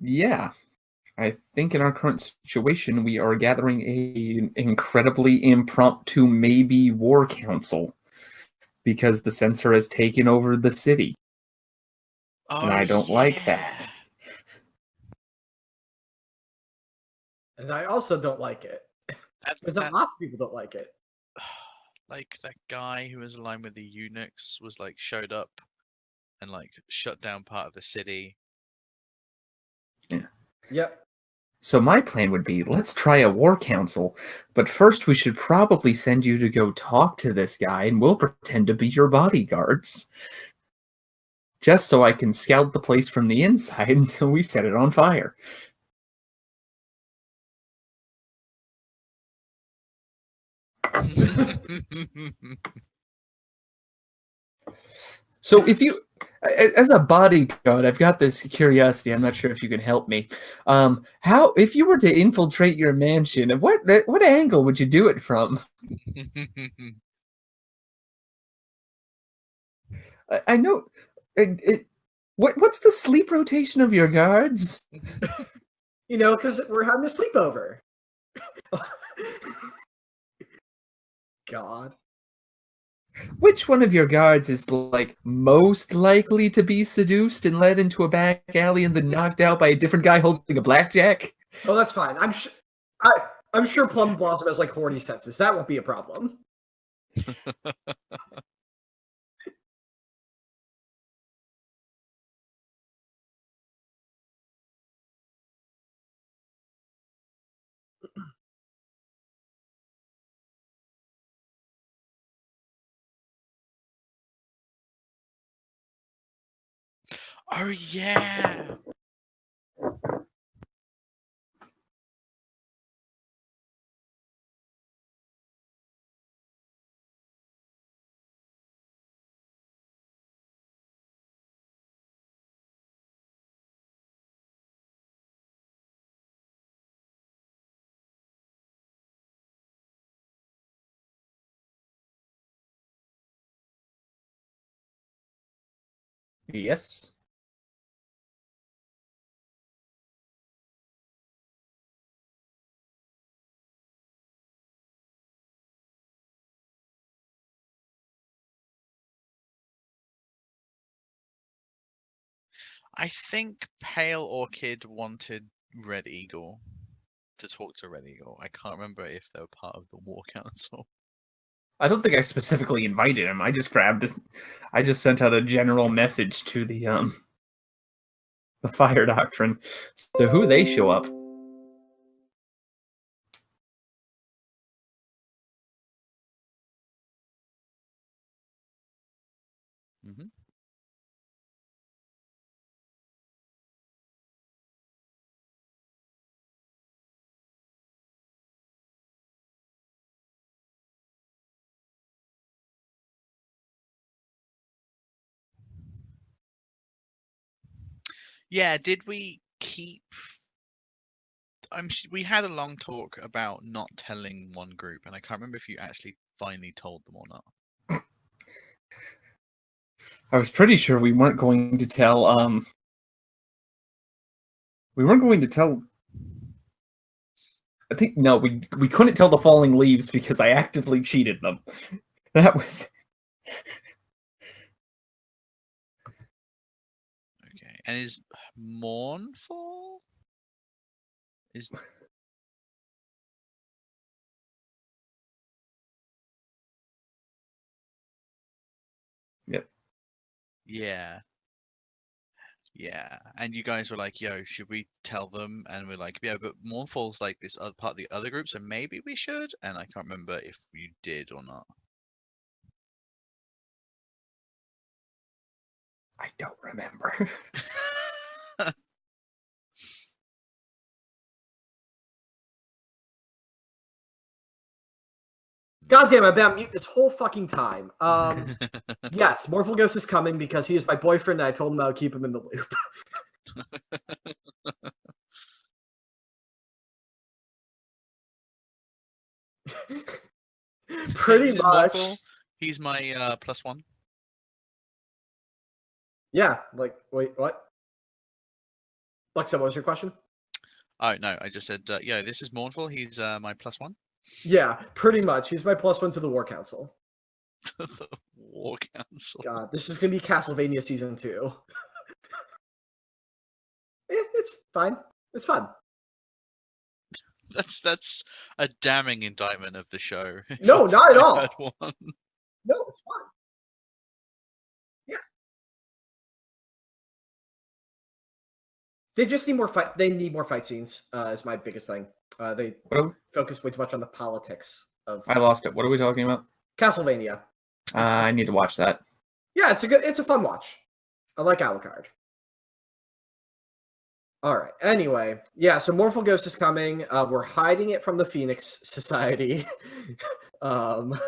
Yeah. I think in our current situation, we are gathering an incredibly impromptu maybe war council because the censor has taken over the city, and Oh, I don't like yeah. that. And I also don't like it. Because That, lots of people don't like it. like that guy who was aligned with the eunuchs was like showed up and like shut down part of the city. Yeah. Yep. So my plan would be, let's try a war council, but first we should probably send you to go talk to this guy, and we'll pretend to be your bodyguards. Just so I can scout the place from the inside until we set it on fire. So if you, as a bodyguard, I've got this curiosity. I'm not sure if you can help me. How, if you were to infiltrate your mansion, what angle would you do it from? I know. What's the sleep rotation of your guards? You know, because we're having a sleepover. God. Which one of your guards is like most likely to be seduced and led into a back alley and then knocked out by a different guy holding a blackjack? Oh, that's fine. I'm sure Plum Blossom has like horny senses. That won't be a problem. Oh yeah. Yes. I think Pale Orchid wanted Red Eagle to talk to Red Eagle. I can't remember if they were part of the War Council. I don't think I specifically invited him. I just grabbed this. I just sent out a general message to the Fire Doctrine. So who they show up. Mm-hmm. Yeah, did we keep? We had a long talk about not telling one group, and I can't remember if you actually finally told them or not. I was pretty sure we weren't going to tell. We weren't going to tell. I think no, we couldn't tell the Falling Leaves because I actively cheated them. That was. Okay, and is Mournful? Is Yep. yeah. Yeah, and you guys were like, "Yo, should we tell them?" And we're like, "Yeah, but Mournful's like this other part of the other group, so maybe we should." And I can't remember if you did or not. I don't remember. God damn, I've been on mute this whole fucking time. Yes, Mournful Ghost is coming because he is my boyfriend and I told him I would keep him in the loop. Pretty This is much. Mournful. He's my +1. Yeah, like, wait, what? Lexa, what was your question? Oh no, I just said, yeah, this is Mournful. He's my +1. Yeah, pretty much. He's my +1 to the War Council. The War Council. God, this is gonna be Castlevania Season 2. It's fine. It's fun. That's a damning indictment of the show. if No, not at I all. heard one. No, it's fun. Yeah. They just need more fight. They need more fight scenes. Is my biggest thing. They focus way too much on the politics of I lost it. What are we talking about? Castlevania. I need to watch that. Yeah, it's a fun watch. I like Alucard. All right. Anyway, yeah. So Mournful Ghost is coming. We're hiding it from the Phoenix Society. Like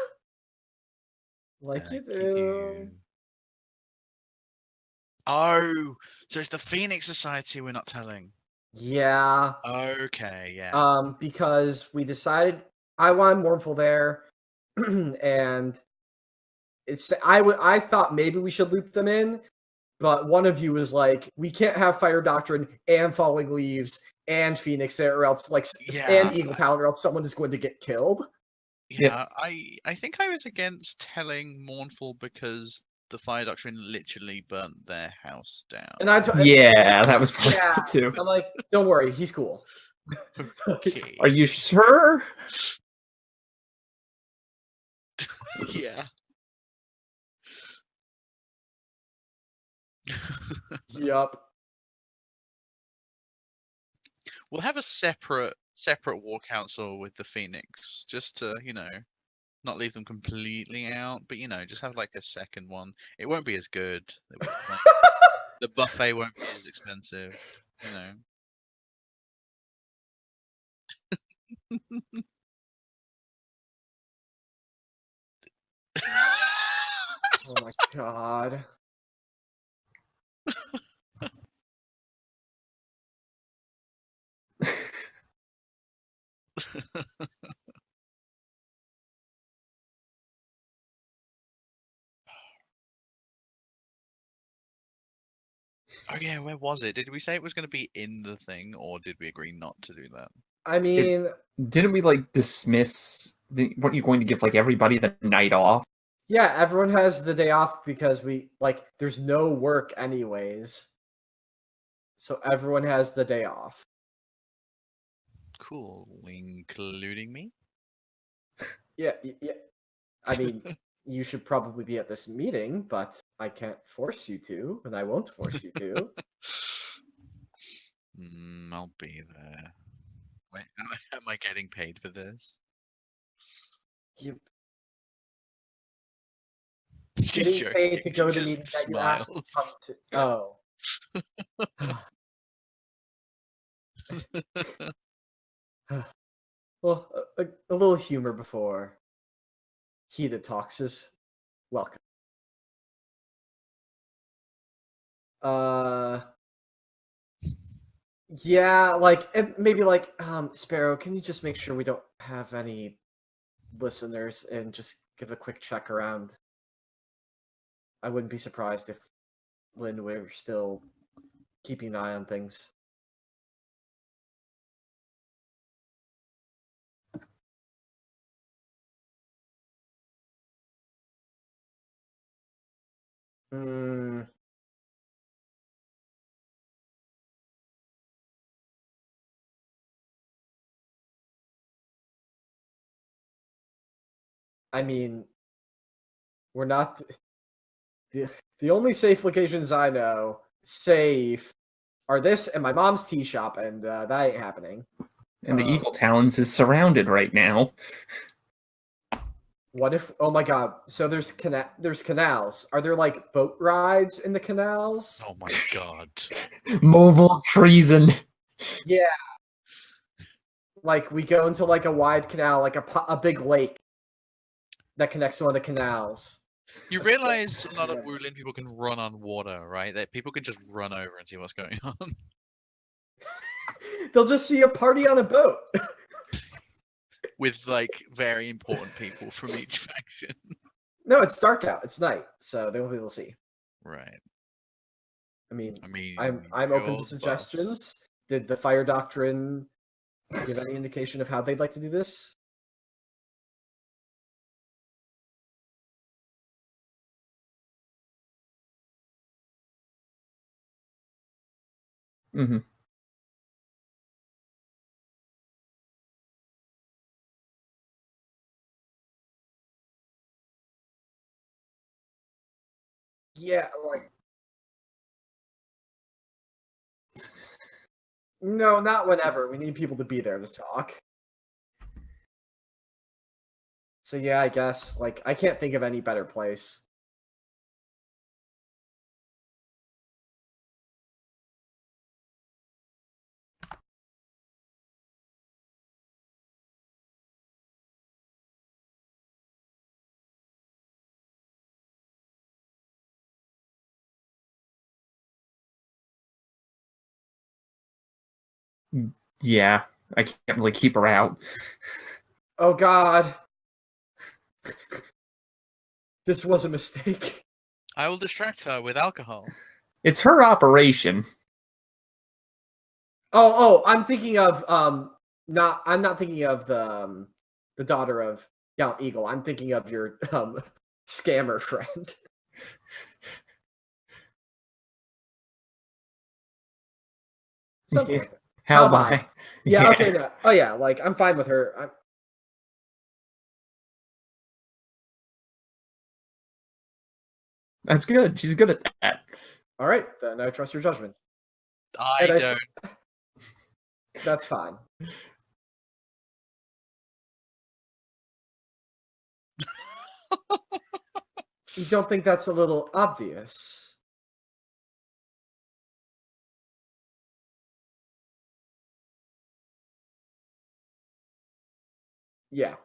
you do. Oh, so it's the Phoenix Society we're not telling. Yeah. Okay, yeah. Because we decided I wanted Mournful there, and I thought maybe we should loop them in, but one of you was like, we can't have Fire Doctrine and Falling Leaves and Phoenix there, or else and Eagle Talon, or else someone is going to get killed. Yeah, I think I was against telling Mournful because the Fire Doctrine literally burnt their house down. And yeah, that was part of it too. I'm like, don't worry, he's cool. Okay. Are you sure? Yeah. Yup. We'll have a separate war council with the Phoenix, just to, not leave them completely out, but just have like a second one. It won't be as good. The buffet won't be as expensive, Oh my god. Oh yeah, where was it? Did we say it was going to be in the thing, or did we agree not to do that? I mean, didn't we dismiss? Weren't you going to give everybody the night off? Yeah, everyone has the day off because there's no work anyways. So everyone has the day off. Cool, including me. Yeah. I mean, you should probably be at this meeting, but I can't force you to, and I won't force you to. I'll be there. Wait, am I getting paid for this? She's Getting paid to go to the She meeting just that you asked to come to. Oh. Well, a little humor before heated talks is welcome. Yeah, maybe Sparrow, can you just make sure we don't have any listeners and just give a quick check around? I wouldn't be surprised if Lynn were still keeping an eye on things. I mean, we're not the only safe locations I know safe are this and my mom's tea shop, and that ain't happening. And the Eagle Talons is surrounded right now. What if? Oh my god! So there's canals. Are there boat rides in the canals? Oh my god! Mobile treason. Yeah. We go into a wide canal, a big lake that connects to one of the canals. You realize a lot of Wulin people can run on water, right? That people can just run over and see what's going on. They'll just see a party on a boat. With very important people from each faction. No, it's dark out. It's night, so they won't be able to see. Right. I mean, I'm open to suggestions. Did the Fire Doctrine give any indication of how they'd like to do this? Mm-hmm. Yeah, like no, not whenever. We need people to be there to talk. So yeah, I guess like I can't think of any better place. Yeah, I can't really keep her out. Oh God. This was a mistake. I will distract her with alcohol. It's her operation. I'm thinking of I'm not thinking of the daughter of Count Eagle. I'm thinking of your scammer friend. Something like that. How about by? Yeah, okay, no. Oh yeah, like I'm fine with her. That's good. She's good at that. All right, then I trust your judgment. I And don't. That's fine. You don't think that's a little obvious? Yeah.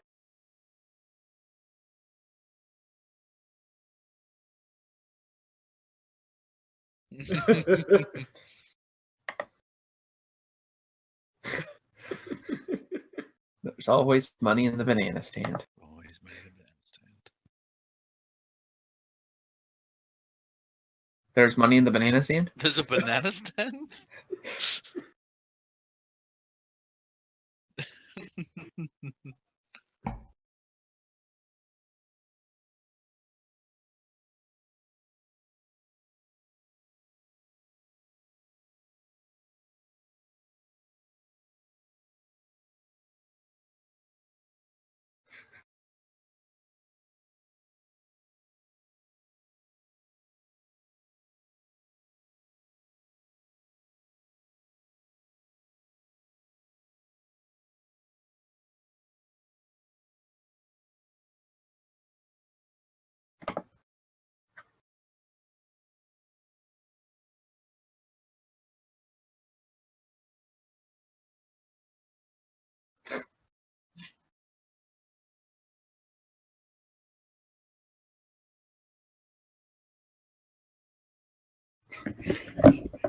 There's always money in the banana stand. Always made a banana stand. There's money in the banana stand? There's a banana stand?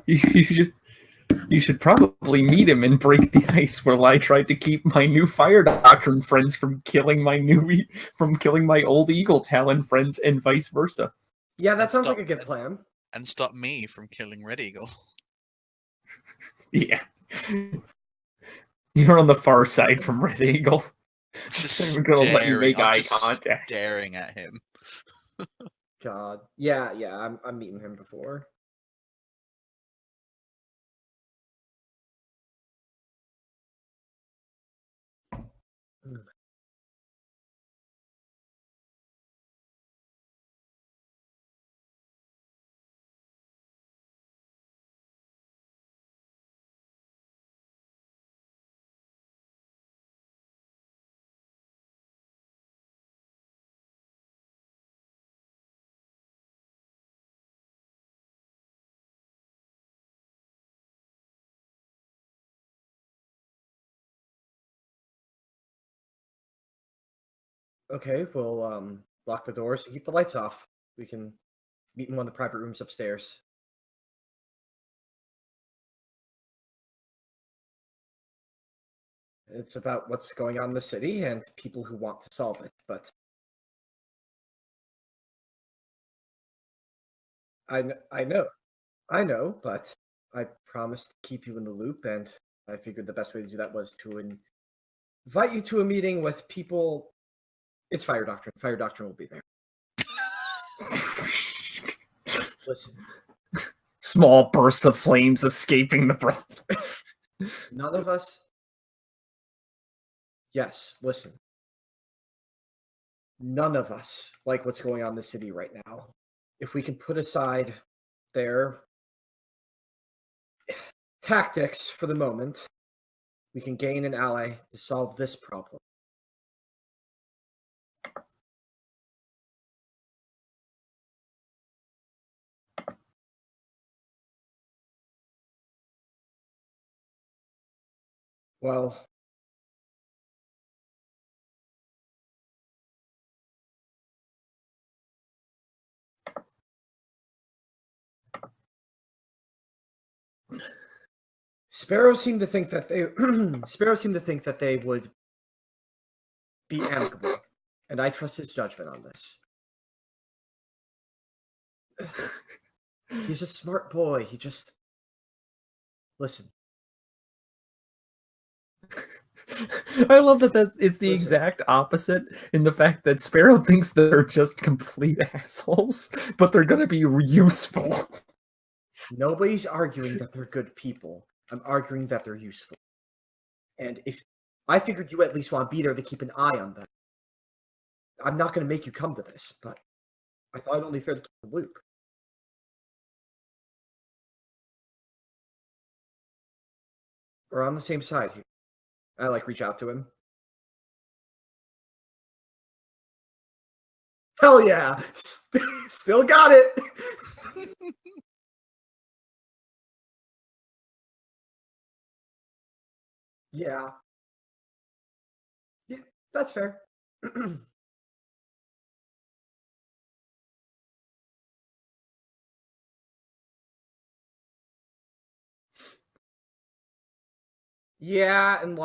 You should probably meet him and break the ice while I tried to keep my new Fire Doctrine friends from killing my old Eagle Talon friends and vice versa. Yeah, that And sounds like stop- a good and- plan. And stop me from killing Red Eagle. Yeah. You're on the far side from Red Eagle. Just I'm gonna let you make I'm eye just contact. staring at him. God. Yeah, I'm meeting him before. Okay, we'll lock the doors and keep the lights off. We can meet in one of the private rooms upstairs. It's about what's going on in the city and people who want to solve it, but I know, but I promised to keep you in the loop, and I figured the best way to do that was to invite you to a meeting with people. It's Fire Doctrine. Fire Doctrine will be there. Listen, Small bursts of flames escaping the broth. none of us. Yes, listen. None of us like what's going on in the city right now. If we can put aside their tactics for the moment, we can gain an ally to solve this problem. Well, Sparrow seemed to think that they would be amicable, and I trust his judgment on this. He's a smart boy. He just listen. I love that it's the Listen. exact opposite in the fact that Sparrow thinks they're just complete assholes, but they're going to be useful. Nobody's arguing that they're good people. I'm arguing that they're useful. And if I figured you at least want to be there to keep an eye on them. I'm not going to make you come to this, but I thought I'd only fair to keep the loop. We're on the same side here. I reach out to him. Hell yeah! Still got it! Yeah. Yeah, that's fair. Yeah, and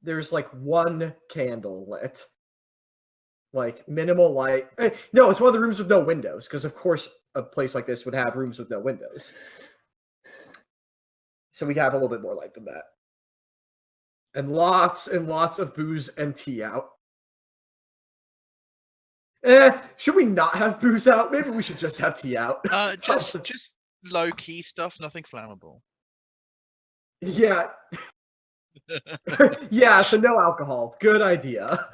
there's one candle lit. Minimal light. No, it's one of the rooms with no windows, because of course a place like this would have rooms with no windows. So we have a little bit more light than that. And lots of booze and tea out. Should we not have booze out? Maybe we should just have tea out. Just low key stuff, nothing flammable. Yeah. Yeah, so no alcohol. Good idea.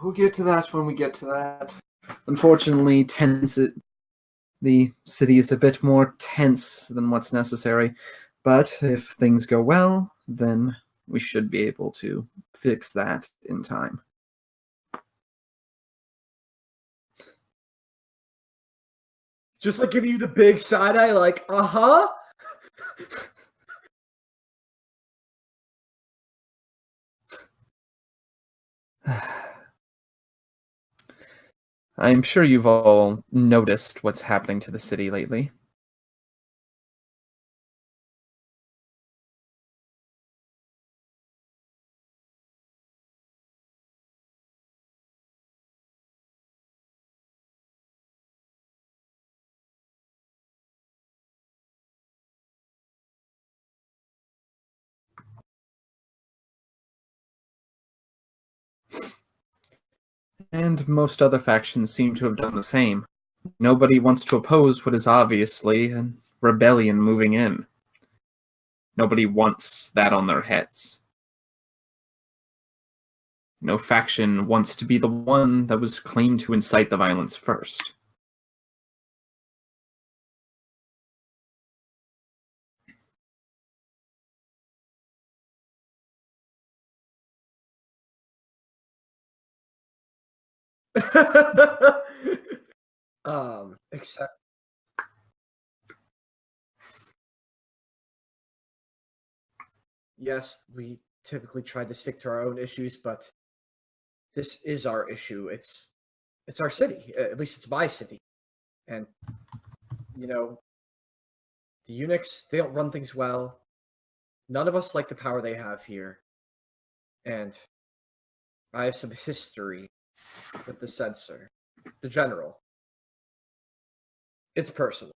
We'll get to that when we get to that. Unfortunately, the city is a bit more tense than what's necessary, but if things go well, then we should be able to fix that in time. Just giving you the big side eye, uh-huh. I'm sure you've all noticed what's happening to the city lately. And most other factions seem to have done the same. Nobody wants to oppose what is obviously a rebellion moving in. Nobody wants that on their heads. No faction wants to be the one that was claimed to incite the violence first. Except yes, we typically try to stick to our own issues, but this is our issue. It's our city. At least it's my city. And you know, the eunuchs, they don't run things well. None of us like the power they have here. And I have some history with the censor, the general. It's personal.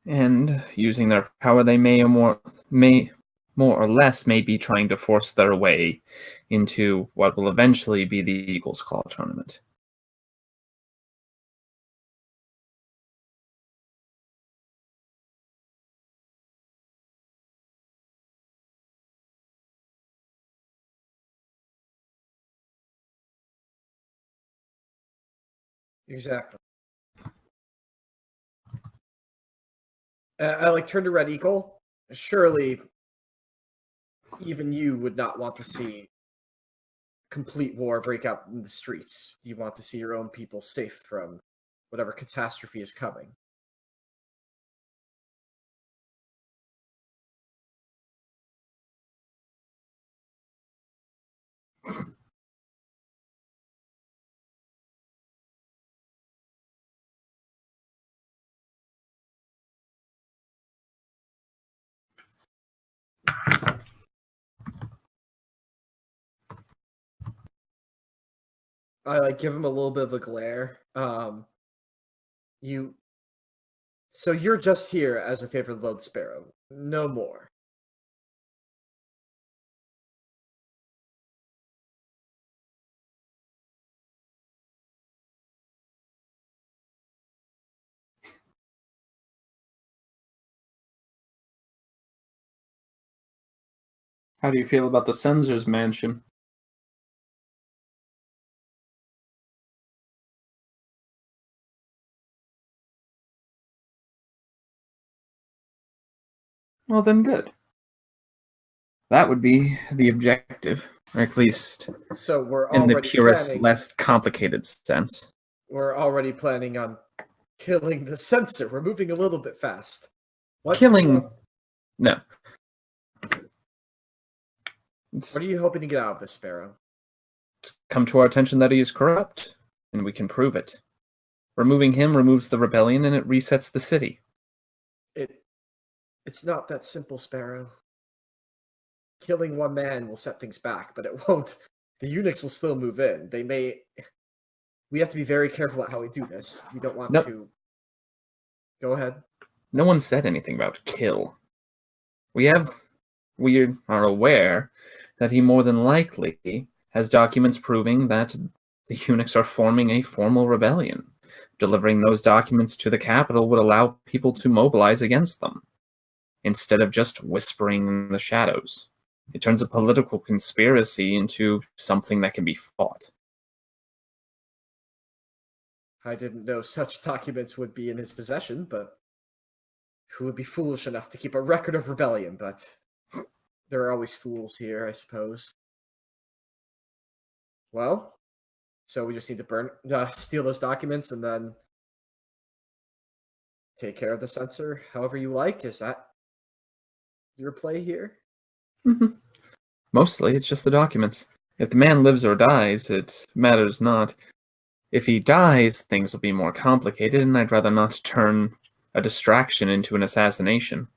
And using their power, they may more or less may be trying to force their way into what will eventually be the Eagles Claw tournament. Exactly. I like turn to Red Eagle. Surely, even you would not want to see complete war break out in the streets. You want to see your own people safe from whatever catastrophe is coming. I like give him a little bit of a glare. You. So you're just here as a favor of the Lone Sparrow, no more. How do you feel about the censor's mansion? Well, then good. That would be the objective, or at least So we're in the already purest, planning. less complicated sense. We're already planning on killing the censor. We're moving a little bit fast. What Killing... No. It's What are you hoping to get out of this, Sparrow? come to our attention that he is corrupt, and we can prove it. Removing him removes the rebellion, and it resets the city. It's not that simple, Sparrow. Killing one man will set things back, but it won't. The eunuchs will still move in. They may. We have to be very careful about how we do this. We don't want to. Go ahead. No one said anything about kill. We are aware that he more than likely has documents proving that the eunuchs are forming a formal rebellion. Delivering those documents to the capital would allow people to mobilize against them, instead of just whispering in the shadows. It turns a political conspiracy into something that can be fought. I didn't know such documents would be in his possession, but who would be foolish enough to keep a record of rebellion? But there are always fools here, I suppose. Well, so we just need to steal those documents and then take care of the censor however you like. Is that your play here? Mm-hmm. Mostly, it's just the documents. If the man lives or dies, it matters not. If he dies, things will be more complicated, and I'd rather not turn a distraction into an assassination.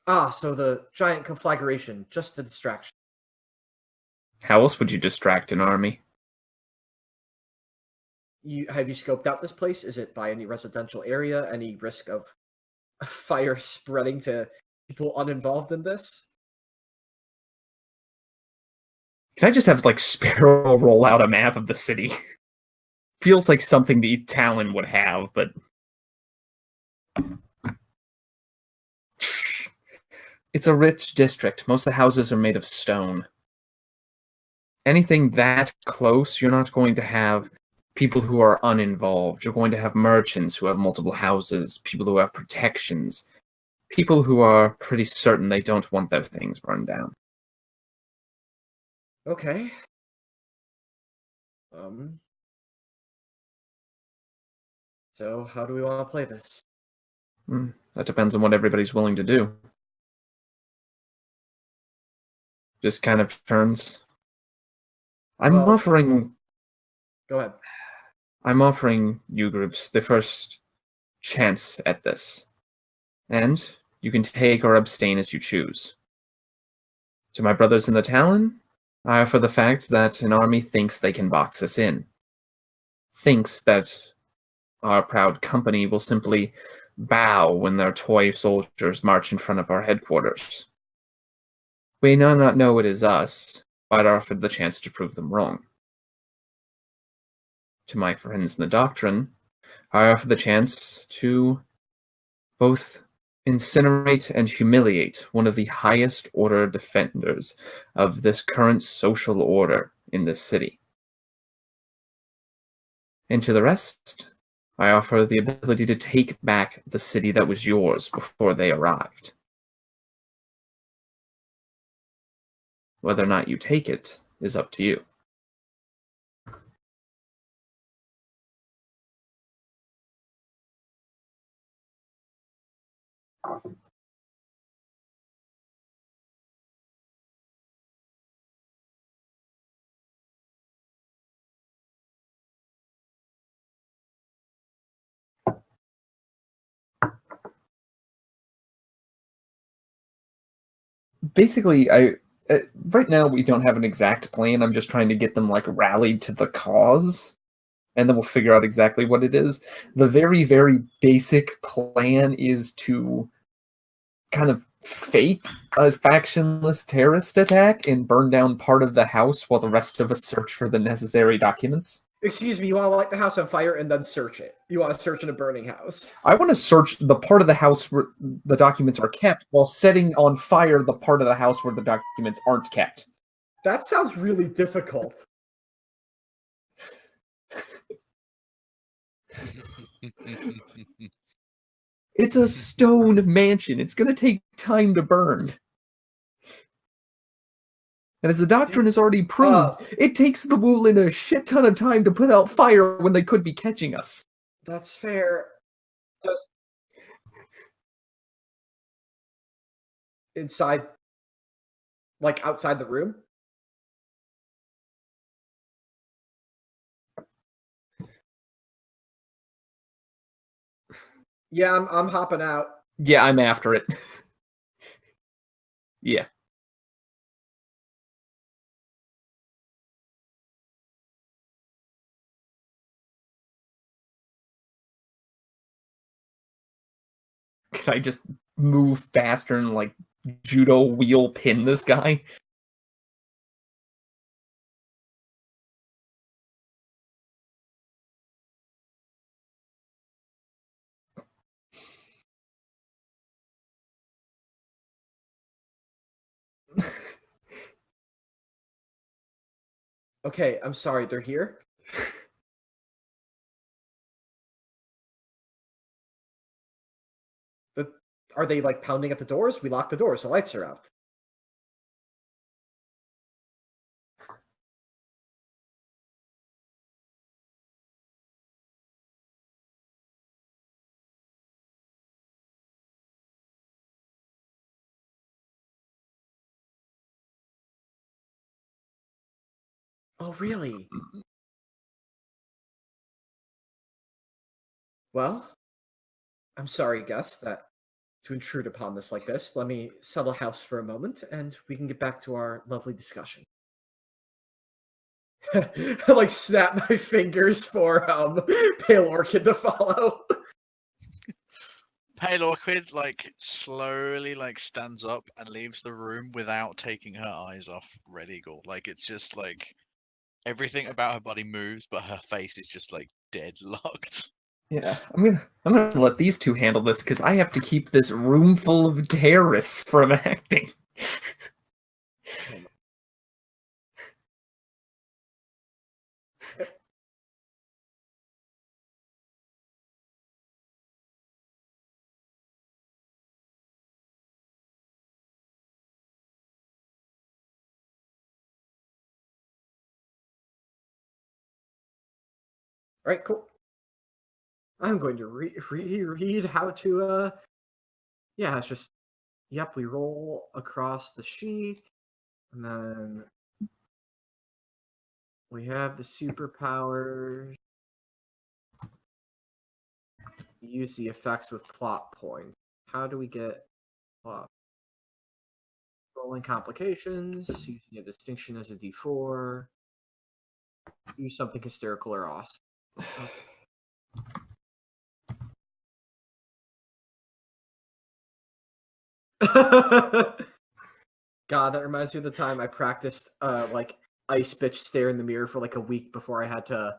Ah, so the giant conflagration, just a distraction. How else would you distract an army? Have you scoped out this place? Is it by any residential area? Any risk of a fire spreading to people uninvolved in this? Can I just have, Sparrow roll out a map of the city? Feels like something the Talon would have, but... It's a rich district. Most of the houses are made of stone. Anything that close, you're not going to have people who are uninvolved. You're going to have merchants who have multiple houses, people who have protections, people who are pretty certain they don't want their things burned down. Okay. Um. So how do we want to play this? That depends on what everybody's willing to do. Just kind of turns. Well- Go ahead. I'm offering you groups the first chance at this. And you can take or abstain as you choose. To my brothers in the Talon, I offer the fact that an army thinks they can box us in. Thinks that our proud company will simply bow when their toy soldiers march in front of our headquarters. We may not know it is us, but I offered the chance to prove them wrong. To my friends in the Doctrine, I offer the chance to both incinerate and humiliate one of the highest order defenders of this current social order in this city. And to the rest, I offer the ability to take back the city that was yours before they arrived. Whether or not you take it is up to you. Basically, right now we don't have an exact plan. I'm just trying to get them rallied to the cause, and then we'll figure out exactly what it is. The very, very basic plan is to kind of fake a factionless terrorist attack and burn down part of the house while the rest of us search for the necessary documents. Excuse me, you want to light the house on fire and then search it. You want to search in a burning house. I want to search the part of the house where the documents are kept while setting on fire the part of the house where the documents aren't kept. That sounds really difficult. It's a stone mansion. It's going to take time to burn. And as the Doctrine has already proved, it takes the Wulin a shit ton of time to put out fire when they could be catching us. That's fair. Just inside, outside the room? Yeah, I'm hopping out. Yeah, I'm after it. Yeah. Can I just move faster and judo wheel pin this guy? Okay, I'm sorry, they're here? Are they pounding at the doors? We locked the doors, the lights are out. Oh, really? Well, I'm sorry, Gus, to intrude upon this like this. Let me settle house for a moment, and we can get back to our lovely discussion. I snap my fingers for Pale Orchid to follow. Pale Orchid slowly stands up and leaves the room without taking her eyes off Red Eagle. It's just everything about her body moves, but her face is just dead locked. Yeah, I'm gonna let these two handle this because I have to keep this room full of terrorists from acting. right, cool. I'm going to read how to. Yeah, it's just. Yep, we roll across the sheet, and then we have the superpowers. Use the effects with plot points. How do we get plot? Rolling complications, using a distinction as a D4. Use something hysterical or awesome. God, that reminds me of the time I practiced like ice bitch stare in the mirror for like a week before I had to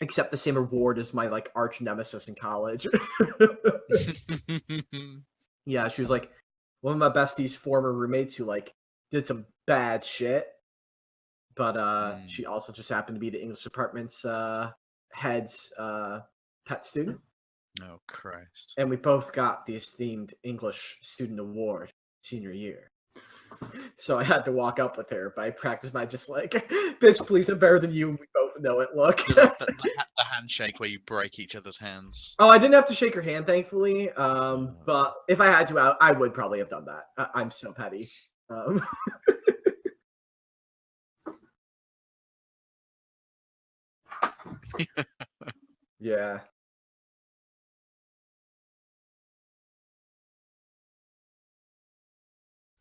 accept the same award as my like arch nemesis in college. Yeah, she was like one of my besties' former roommates who like did some bad shit, but she also just happened to be the English department's head's pet student. Oh Christ! And we both got the esteemed English student award senior year. So I had to walk up with her, but I practiced my just like, bitch, please, I'm better than you. We both know it. Look. Like the handshake where you break each other's hands. Oh, I didn't have to shake her hand, thankfully. But if I had to, I would probably have done that. I'm so petty. Yeah.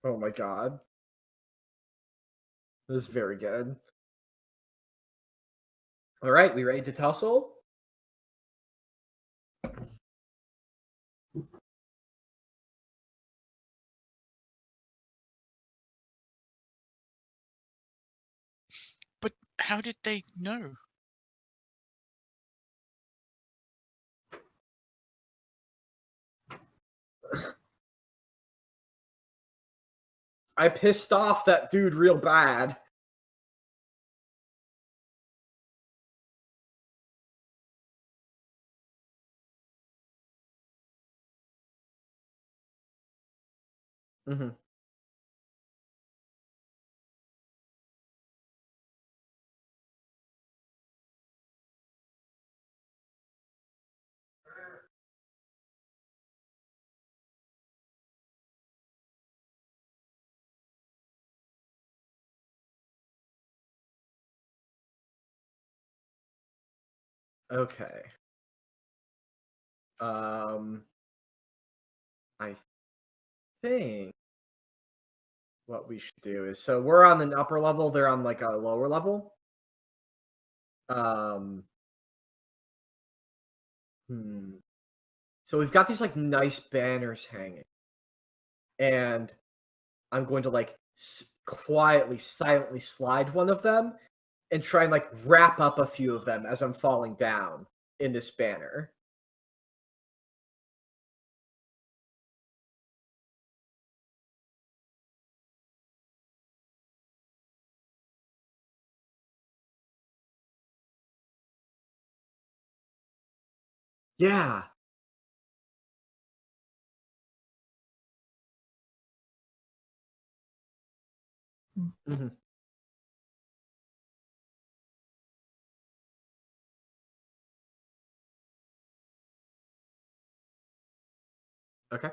Oh my god. This is very good. All right, we ready to tussle? But how did they know? I pissed off that dude real bad. Mm-hmm. Okay. I think what we should do is, so we're on the upper level, they're on like a lower level. So we've got these like nice banners hanging, and I'm going to like quietly, silently slide one of them and try and like wrap up a few of them as I'm falling down in this banner. Yeah. Mm-hmm. Okay.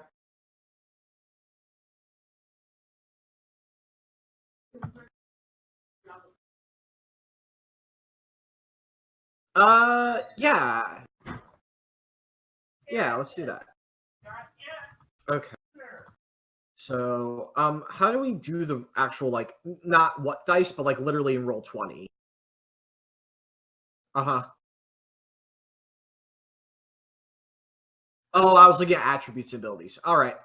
Yeah. Yeah, let's do that. Okay. So, how do we do the actual, like, not what dice, but, like, literally in roll 20? Uh-huh. Oh, I was looking at attributes and abilities. All right.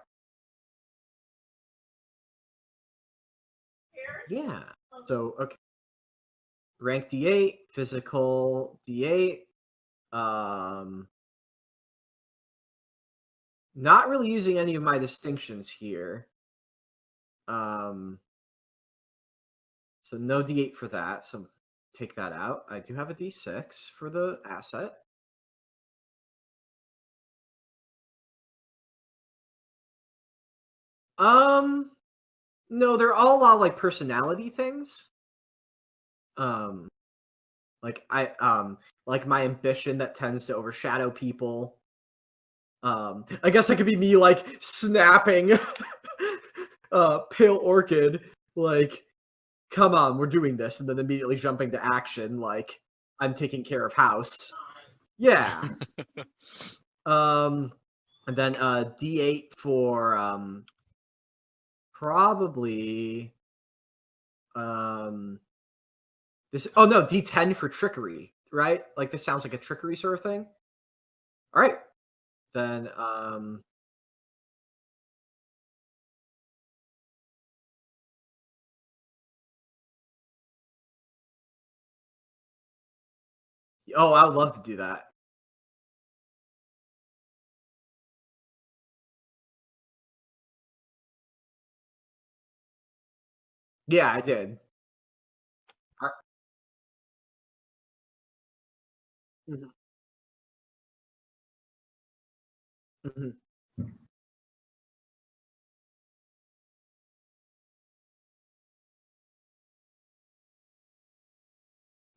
Yeah. So, okay. Rank D8, physical D8. Not really using any of my distinctions here. So no D8 for that. So take that out. I do have a D6 for the asset. No, they're all like personality things. Like like my ambition that tends to overshadow people. I guess that could be me like snapping Pale Orchid, like, come on, we're doing this, and then immediately jumping to action, like I'm taking care of house. Yeah. And then D8 for probably this. Oh no, D10 for trickery, right? Like this sounds like a trickery sort of thing. All right, then oh, I would love to do that. Yeah, I did. Mm-hmm. Mm-hmm.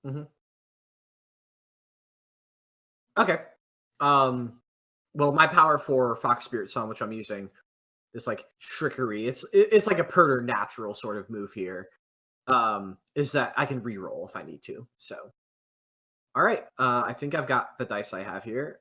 Mm-hmm. Okay. Well, my power for Fox Spirit Song, which I'm using, is like trickery. It's like a preternatural sort of move here. Is that I can re-roll if I need to. So, all right. I think I've got the dice I have here.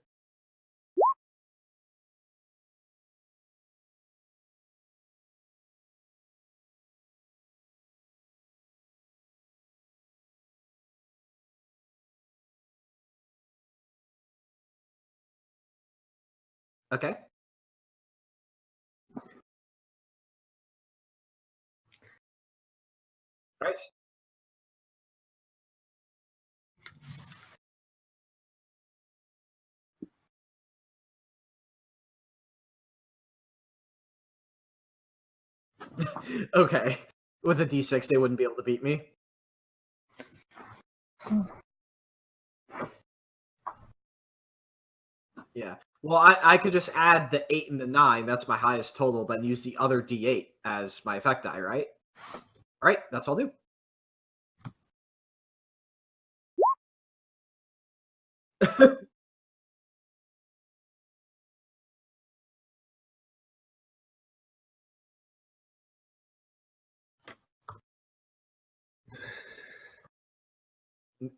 Okay. Right. Okay. With a D6, they wouldn't be able to beat me. Yeah. Well, I could just add the 8 and the 9. That's my highest total. Then use the other D8 as my effect die, right? All right. That's all I'll do.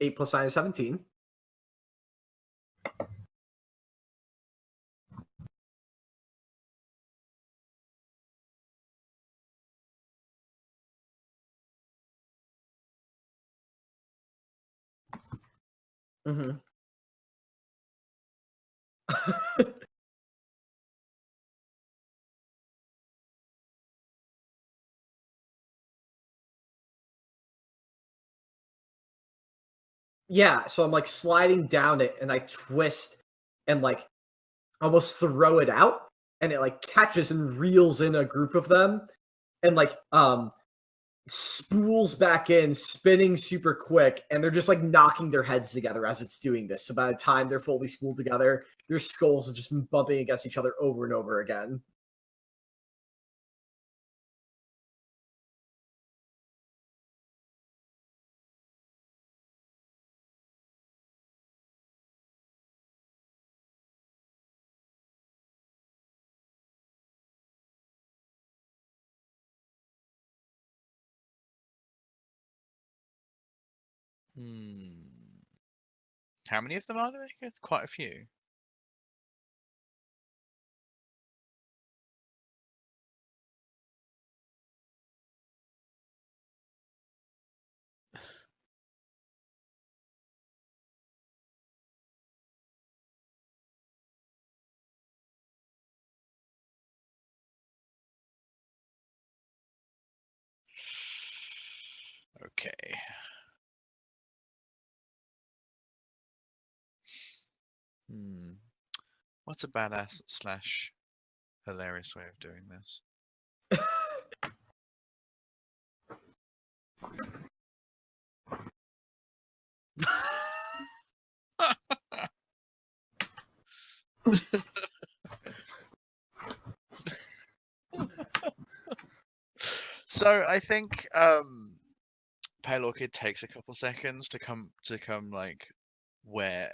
Eight plus 9 is 17. Mm-hmm. Yeah, so I'm like sliding down it and I twist and like almost throw it out and it like catches and reels in a group of them and like spools back in, spinning super quick, and they're just like knocking their heads together as it's doing this. So by the time they're fully spooled together, their skulls have just been bumping against each other over and over again. How many of them are there? It's quite a few. Okay. What's a badass slash hilarious way of doing this? So I think Pale Orchid takes a couple seconds to come like where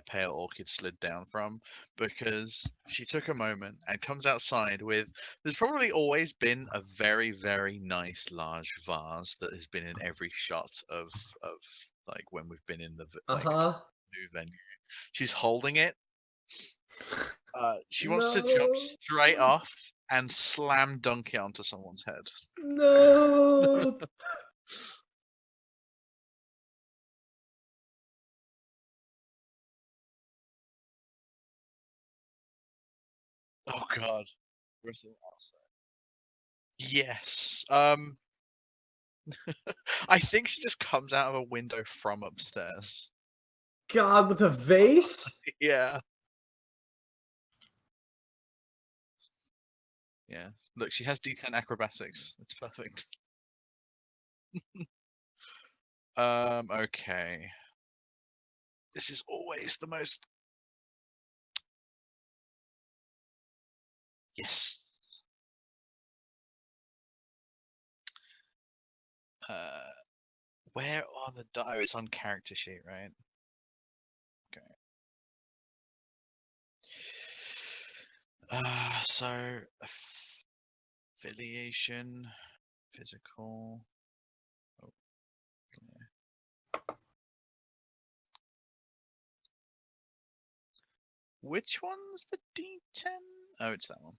Pale Orchid slid down from, because she took a moment and comes outside with, there's probably always been a very, very nice large vase that has been in every shot of like when we've been in the like new venue. She's holding it. She wants to jump straight off and slam dunk it onto someone's head. No. Oh god. Yes. I think she just comes out of a window from upstairs. God, with a vase? Yeah. Yeah. Look, she has D10 acrobatics. It's perfect. Okay. This is always the most. Yes. Where are the oh, it's on character sheet, right? Okay. So affiliation, physical. Oh, yeah. Which one's the D10? Oh, it's that one.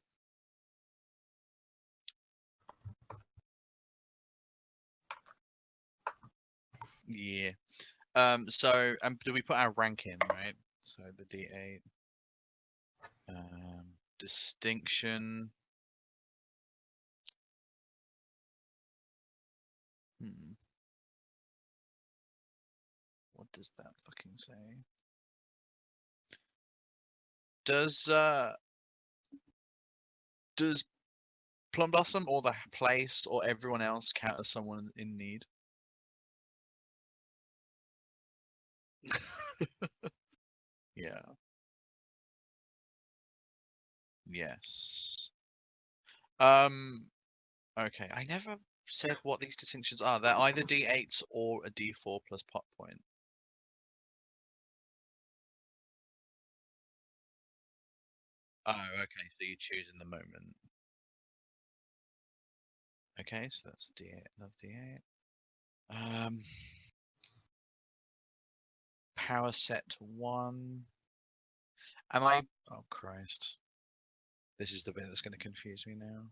Yeah. So do we put our rank in, right? So the D8. Distinction. What does that fucking say? Does Plum Blossom or the place or everyone else count as someone in need? Yeah. Yes. Okay. I never said what these distinctions are. They're either D8s or a D4 plus pot point. Oh, okay. So you choose in the moment. Okay, so that's D8, another D8. Power set to 1. Am I? Oh Christ! This is the bit that's going to confuse me now.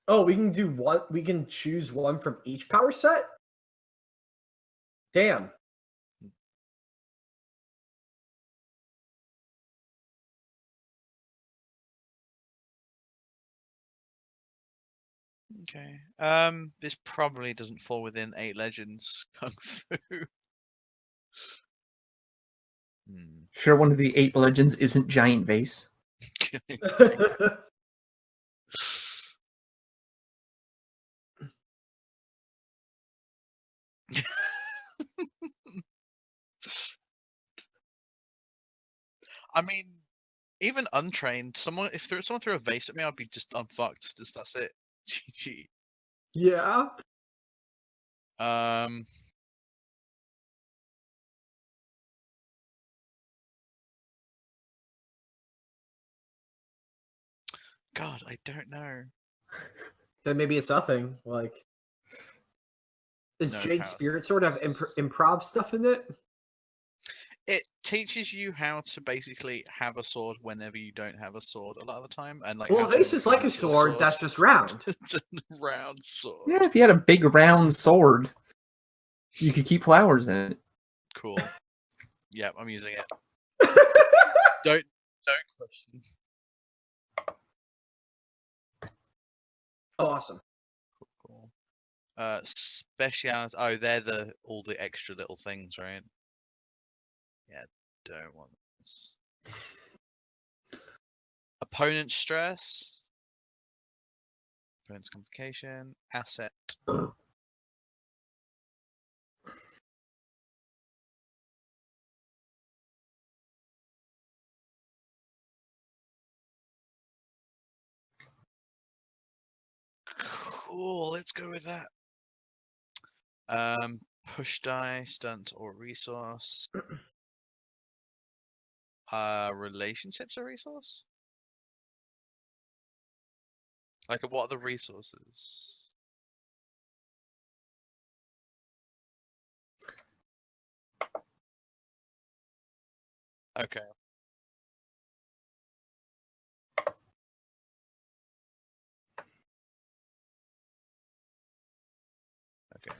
Oh, we can do one. We can choose one from each power set. Damn. Okay. This probably doesn't fall within 8 Legends Kung Fu. Sure, one of the 8 legends isn't Giant Vase. I mean, even untrained, if someone threw a vase at me, I'd be I'm fucked. That's it. GG. Yeah. God, I don't know. Then maybe it's nothing. Like, does Jade Spirit Sword have improv stuff in it? It teaches you how to basically have a sword whenever you don't have a sword a lot of the time, and like. Well, vase is like a sword that's just round. It's a round sword. Yeah, if you had a big round sword, you could keep flowers in it. Cool. Yep, I'm using it. Don't question. Oh, awesome. Cool. Specials. Oh, they're all the extra little things, right? Yeah, don't want this. Opponent stress. Opponent's complication. Asset. Cool. Let's go with that. Push die, stunt, or resource. Relationships a resource? Like, what are the resources? Okay. Okay.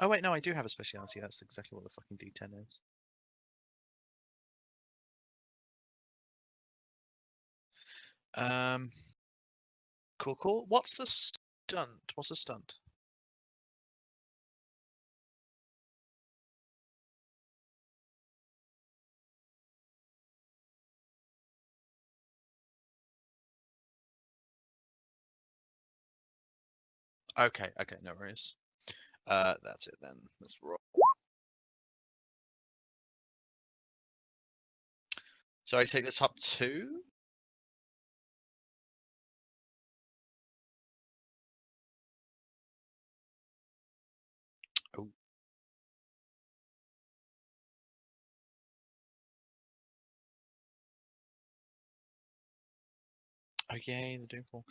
Oh wait, no, I do have a speciality. That's exactly what the fucking D10 is. Cool, cool. What's the stunt? What's the stunt? Okay, okay, no worries. That's it then. Let's roll. So I take the top two. Oh. Oh yay, the Doomfall.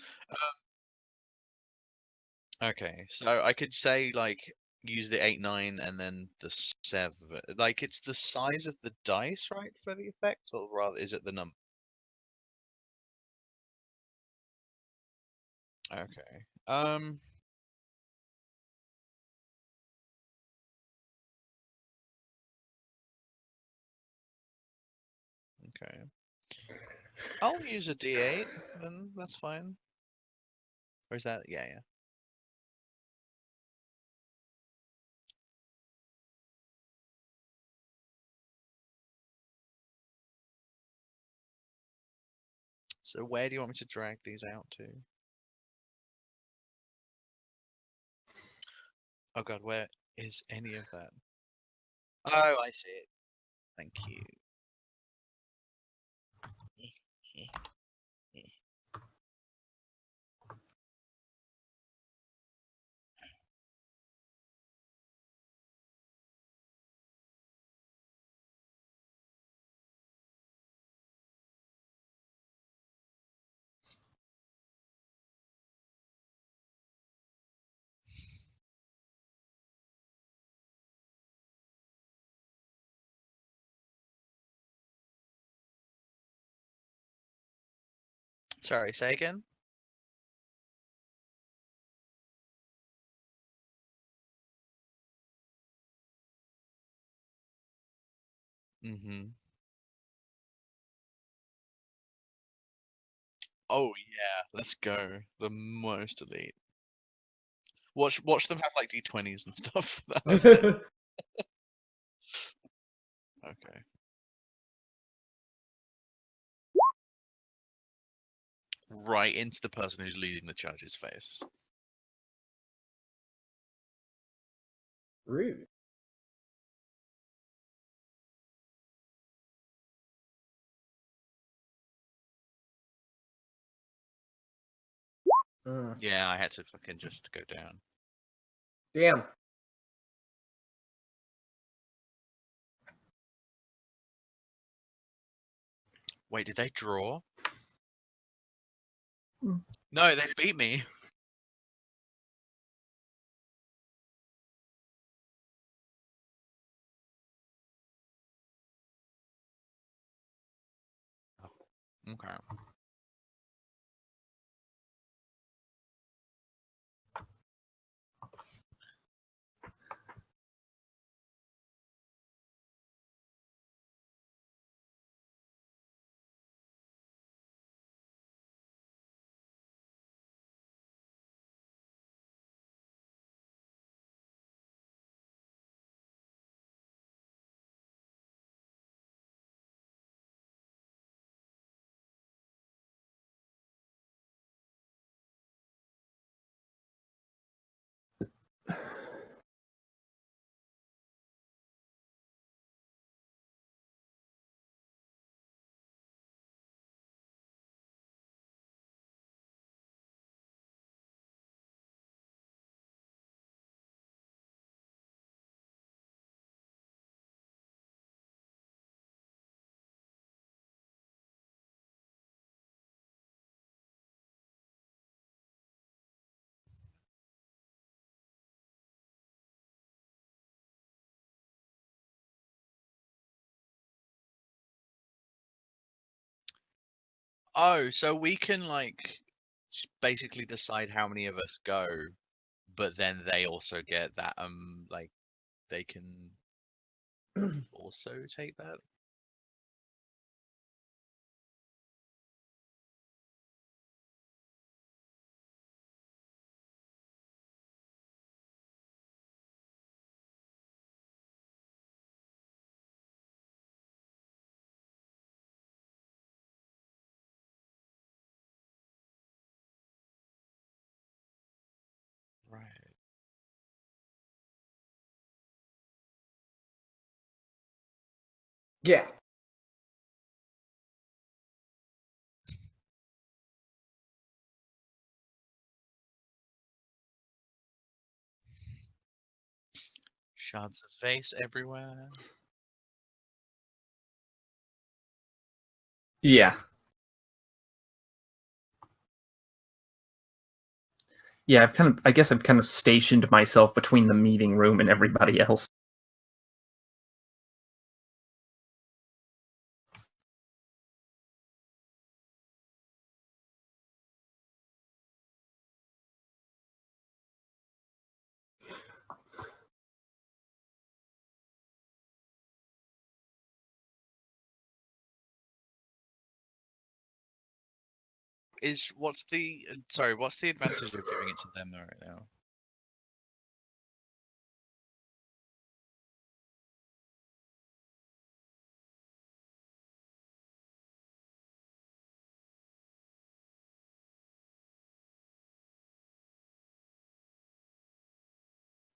Okay, so I could say like use the 8, 9, and then the 7. Like it's the size of the dice, right, for the effect, or rather, is it the number? Okay. Okay. I'll use a D8, then that's fine. Or is that? Yeah, yeah. So where do you want me to drag these out to? Oh god, where is any of that? Oh, I see it. Thank you. Sorry, say again? Mm-hmm. Oh yeah, let's go. The most elite. Watch them have like D20s and stuff. That's it. Okay. Right into the person who's leading the charge's face. Rude. Yeah, I had to fucking just go down. Damn. Wait, did they draw? Hmm. No, they beat me. Okay. Oh, so we can like basically decide how many of us go, but then they also get that like they can also take that. Right. Yeah. Shards of face everywhere. Yeah. Yeah, I guess I've kind of stationed myself between the meeting room and everybody else. What's the sorry? What's the advantage of giving it to them right now?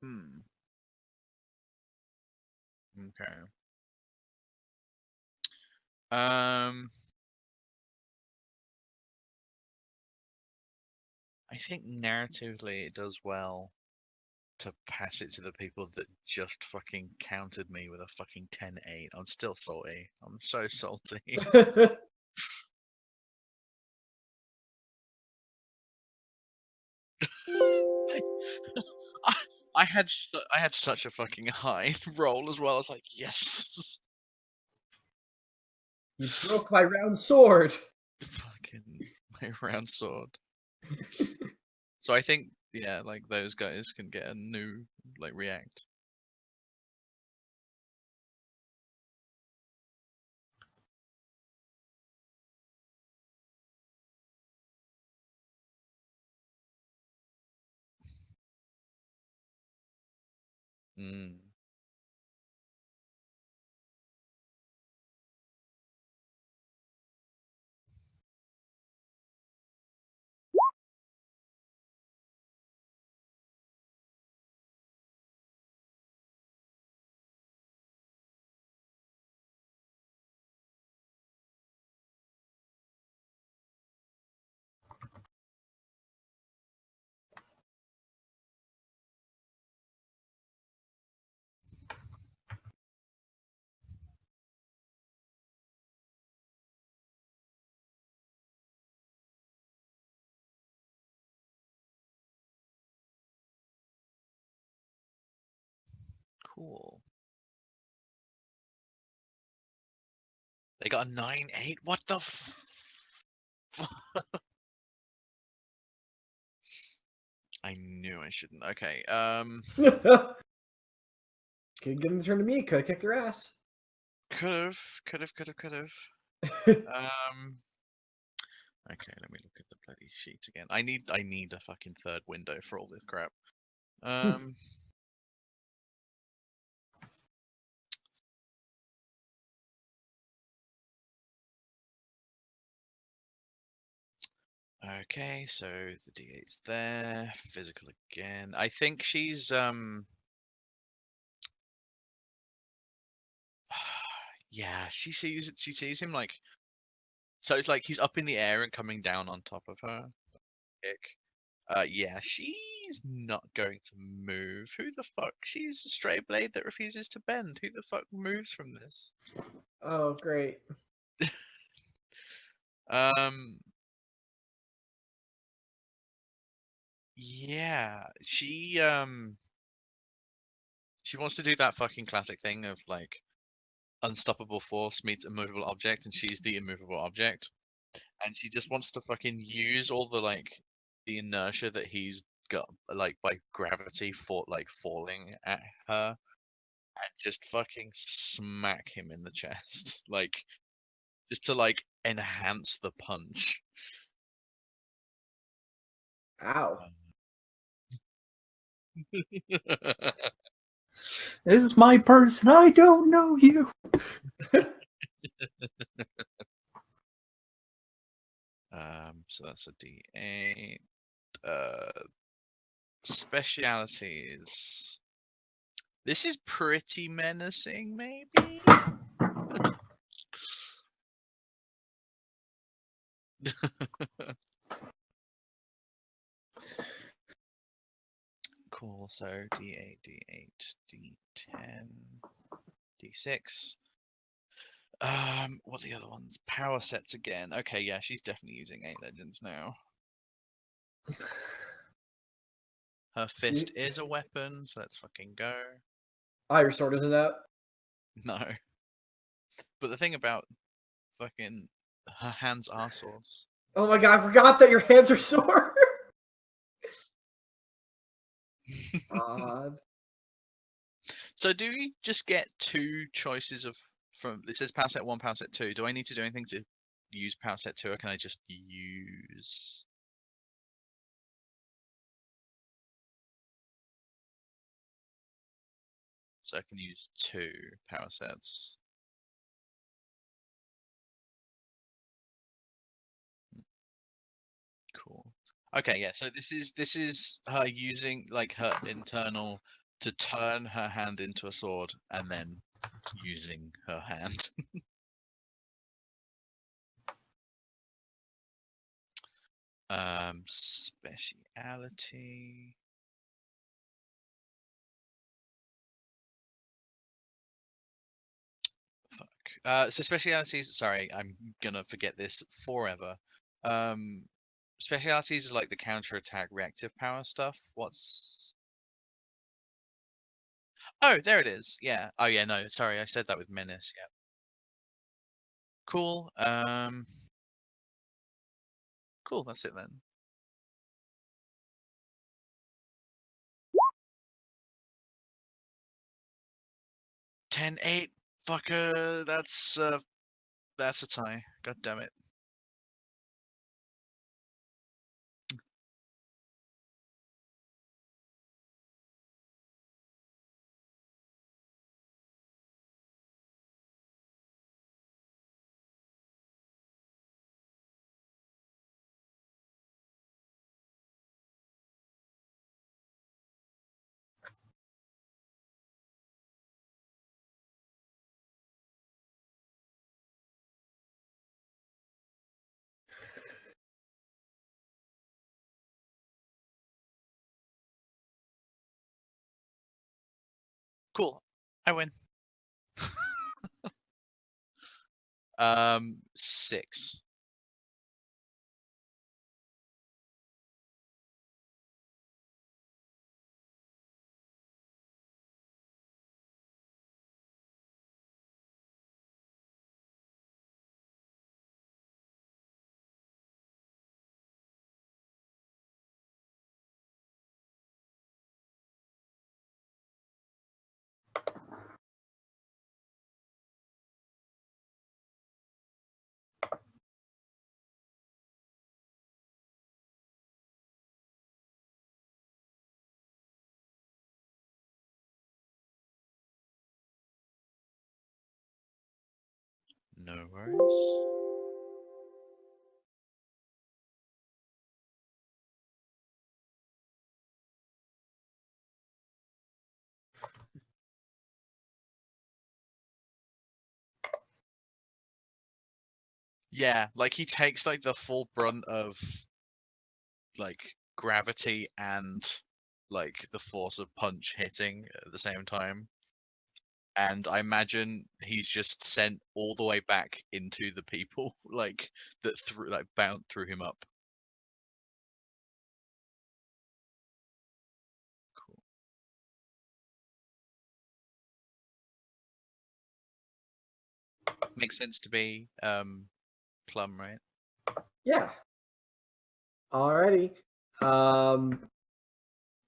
Hmm. Okay. I think narratively it does well to pass it to the people that just fucking countered me with a fucking 10-8. I'm still salty. I'm so salty. I, I had such a fucking high roll as well. I was like, yes. You broke my round sword. Fucking my round sword. So I think, yeah, like those guys can get a new like react. Mm. Cool. They got a 9-8. What the I knew I shouldn't. Okay. Could give them the turn to me. Could have kicked their ass. Could have. Okay, let me look at the bloody sheet again. I need a fucking third window for all this crap. Okay, so the D8's there. Physical again. I think she's yeah, she sees him like, so it's like he's up in the air and coming down on top of her. Kick. Yeah, she's not going to move. Who the fuck? She's a stray blade that refuses to bend. Who the fuck moves from this? Oh, great. Yeah, she wants to do that fucking classic thing of like unstoppable force meets immovable object, and she's the immovable object. and she just wants to fucking use all the the inertia that he's got by gravity for falling at her, and just fucking smack him in the chest, just to enhance the punch. Ow. This is my person. I don't know you. So that's a D8. Specialities. This is pretty menacing, maybe? Cool, so D8, D8, D10, D6. What are the other ones? Power sets again. Okay, yeah, she's definitely using 8 legends now. Her fist is a weapon, so let's fucking go. Ah, your sword isn't out? No. But the thing about fucking her hands are swords. Oh my god, I forgot that your hands are sore. Odd. So do we just get 2 choices from it says power set 1, power set 2. Do I need to do anything to use power set 2, or can I just use so I can use 2 power sets? Cool. Okay, yeah, so this is her using her internal to turn her hand into a sword and then using her hand. Speciality. Fuck. So specialities, sorry, I'm gonna forget this forever. Specialities is like the counter-attack reactive power stuff. What's... Oh, there it is. Yeah. Oh yeah, no, sorry, I said that with menace. Yeah. Cool. Cool, that's it then. 10-8. Fucker, that's a tie. God damn it. Cool. I win. 6. No worries. Yeah, he takes the full brunt of gravity and the force of punch hitting at the same time. And I imagine he's just sent all the way back into the people that threw him up. Cool. Makes sense to be Plum, right? Yeah. Alrighty.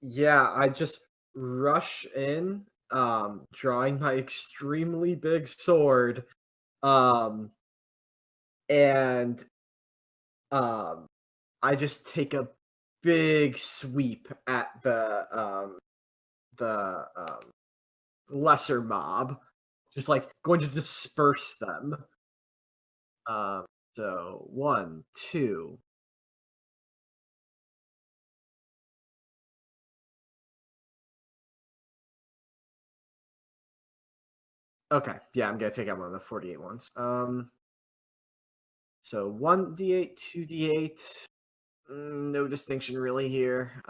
Yeah, I just rush in, drawing my extremely big sword, um, and um, I just take a big sweep at the lesser mob, just like going to disperse them. Um, so one, two. Okay, yeah, I'm gonna take out one of the 48 ones. So 1d8, 2d8. No distinction really here.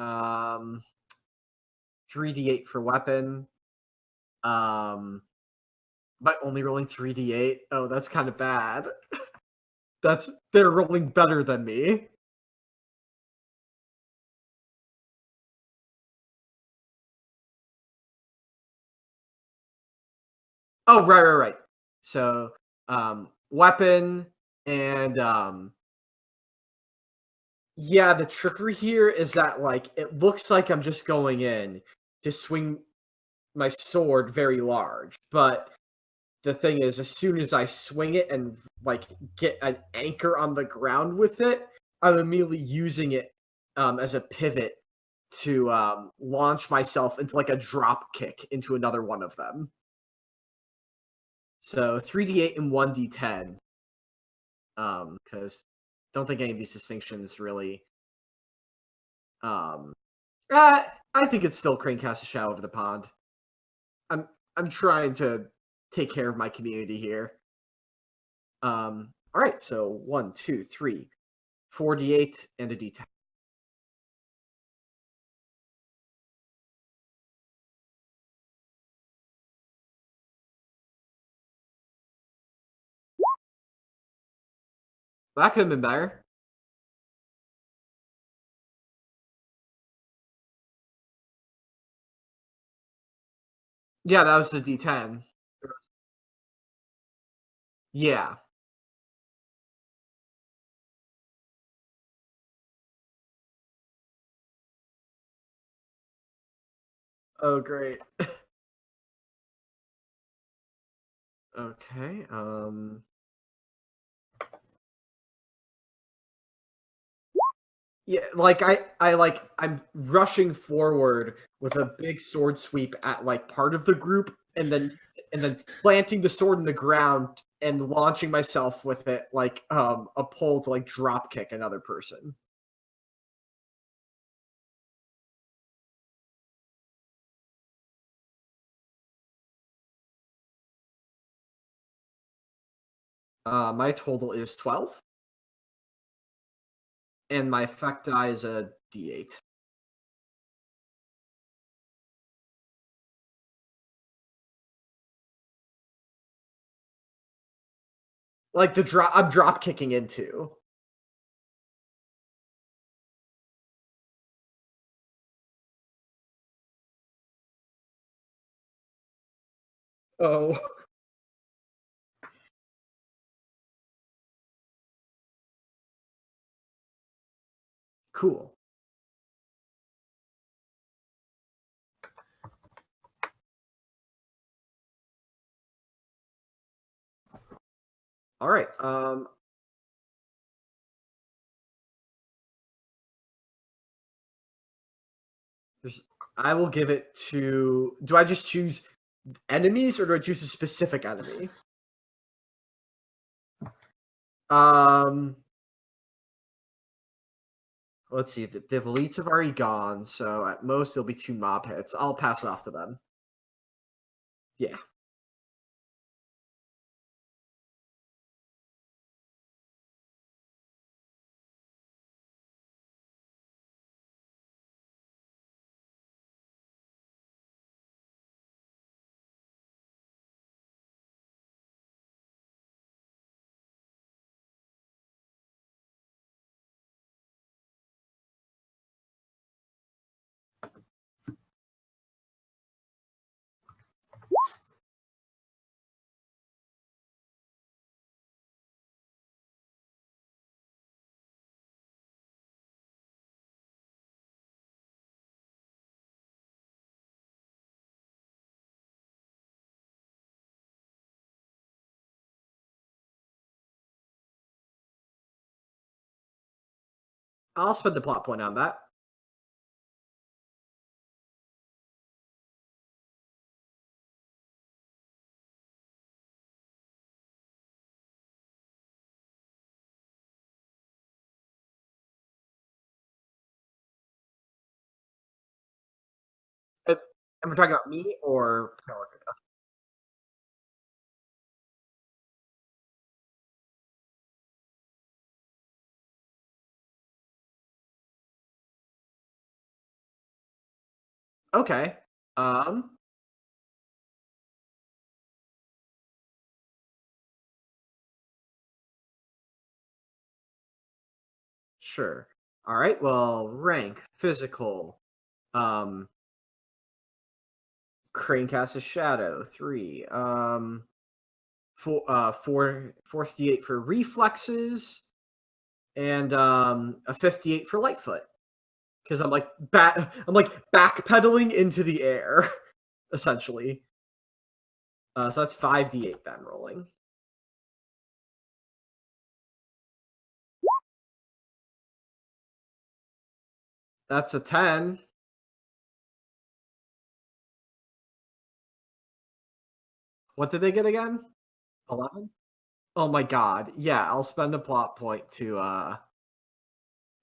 3d8 for weapon. But only rolling 3d8. Oh, that's kind of bad. They're rolling better than me. Oh, right. So, weapon and yeah, the trickery here is that like it looks like I'm just going in to swing my sword very large, but the thing is, as soon as I swing it and like get an anchor on the ground with it, I'm immediately using it as a pivot to launch myself into like a drop kick into another one of them. So 3d8 and 1d10, because don't think any of these distinctions really. I think it's still Crane cast a shadow over the pond. I'm trying to take care of my community here. All right, so 1, 2, 3, 4d8 and a d10. That could have been better. Yeah, that was the d10. Yeah. Oh, great. Okay. Yeah, like I'm rushing forward with a big sword sweep at like part of the group, and then planting the sword in the ground and launching myself with it like a pole to like drop kick another person. My total is 12, and my effect die is a d8. Like I'm drop kicking into. Oh, cool. All right. I will give it to. Do I just choose enemies, or do I choose a specific enemy? Um, let's see. The elites have already gone, so at most it'll be 2 mob hits. I'll pass it off to them. Yeah. I'll spend a plot point on that. Am I talking about me or Pelican? Okay. Um. Sure. All right. Well, rank, physical. Um. Crane casts a shadow. 3. Fourth D8 for reflexes, and a 58 for Lightfoot. Because I'm like backpedaling into the air, essentially. So that's 5d8 then rolling. That's a 10. What did they get again? 11? Oh my god. Yeah, I'll spend a plot point to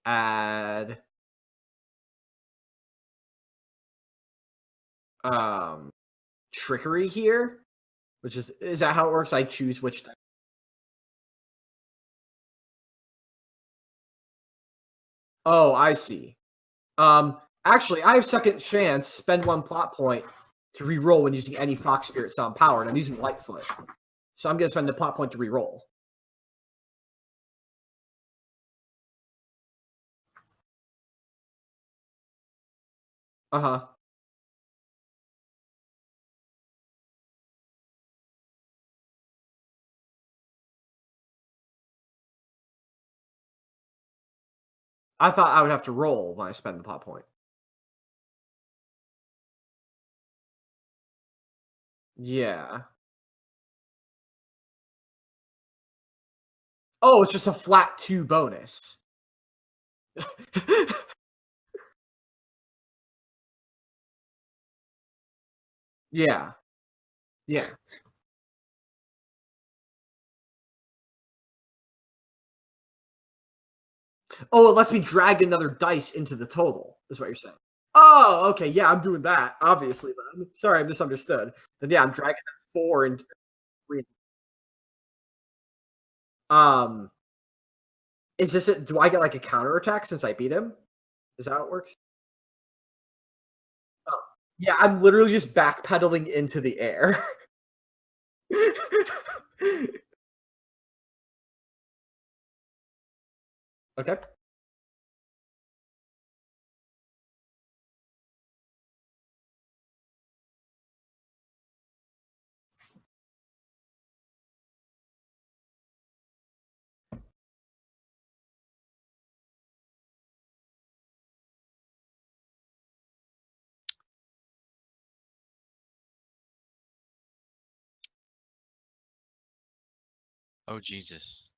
add trickery here, which is that how it works? I choose which. Oh, I see. Actually, I have second chance. Spend 1 plot point to re-roll when using any Fox Spirit Sound power, and I'm using Lightfoot, so I'm gonna spend a plot point to re-roll. Uh-huh. I thought I would have to roll when I spend the plot point. Yeah. Oh, it's just a flat 2 bonus. Yeah. Yeah. Oh, it lets me drag another dice into the total, is what you're saying. Oh, okay. Yeah, I'm doing that, obviously, then. Sorry, I misunderstood. Then, yeah, I'm dragging 4 and 3. Um, is this it? Do I get like a counterattack since I beat him? Is that how it works? Oh, yeah, I'm literally just backpedaling into the air. Okay. Oh Jesus.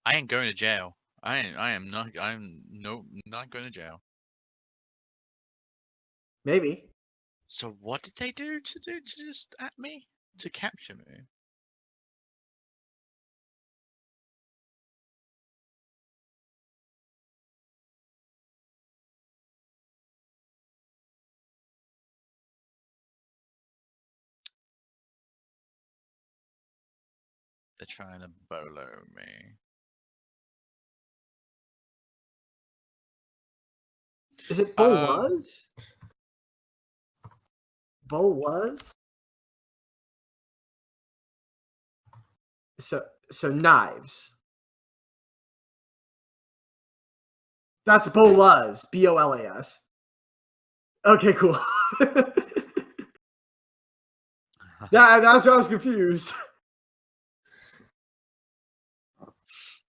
I ain't going to jail. I'm not going to jail. Maybe. So what did they do to just at me? To capture me? They're trying to bolo me. Is it Boluz? Boluz? So knives. That's Boluz. Bolas. Okay, cool. That's why I was confused.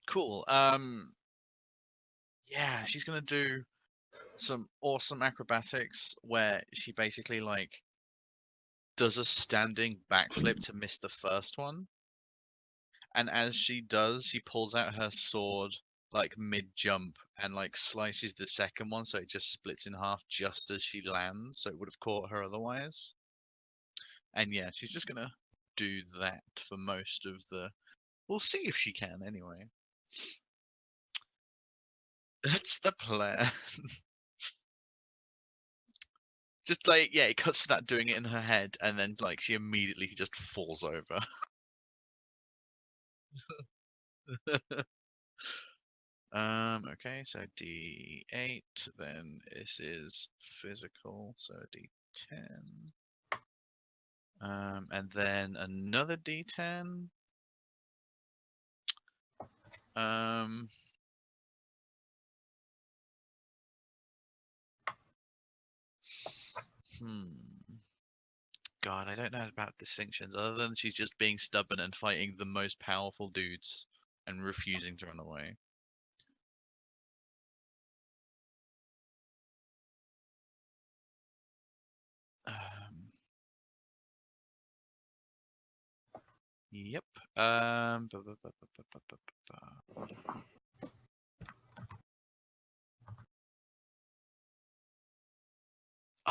Cool. Yeah, she's gonna do some awesome acrobatics where she basically like does a standing backflip to miss the first one, And as she does, she pulls out her sword like mid-jump and like slices the second one, so it just splits in half just as she lands, so it would have caught her otherwise. And yeah, she's just gonna do that for most of the... We'll see if she can anyway. That's the plan. Just like, yeah, it cuts to that doing it in her head, and then like she immediately just falls over. Okay, so D8, then this is physical, so D10. And then another D10. God, I don't know about distinctions, other than she's just being stubborn and fighting the most powerful dudes and refusing to run away. Yep.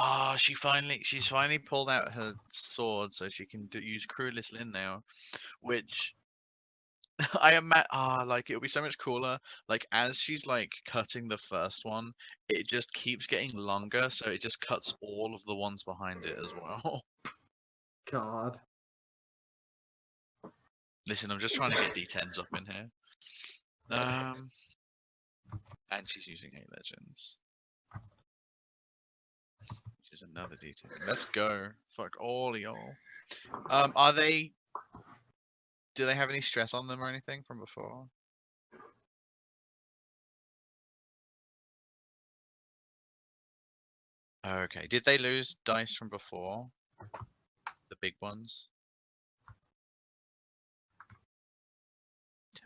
Oh, she's finally pulled out her sword, so she can use Crewless Lin now, which I am like it'll be so much cooler. Like as she's like cutting the first one, it just keeps getting longer, so it just cuts all of the ones behind it as well. God. Listen, I'm just trying to get D10s up in here. And she's using 8 legends. Which is another D10. Let's go. Fuck all of y'all. Do they have any stress on them or anything from before? Okay. Did they lose dice from before? The big ones?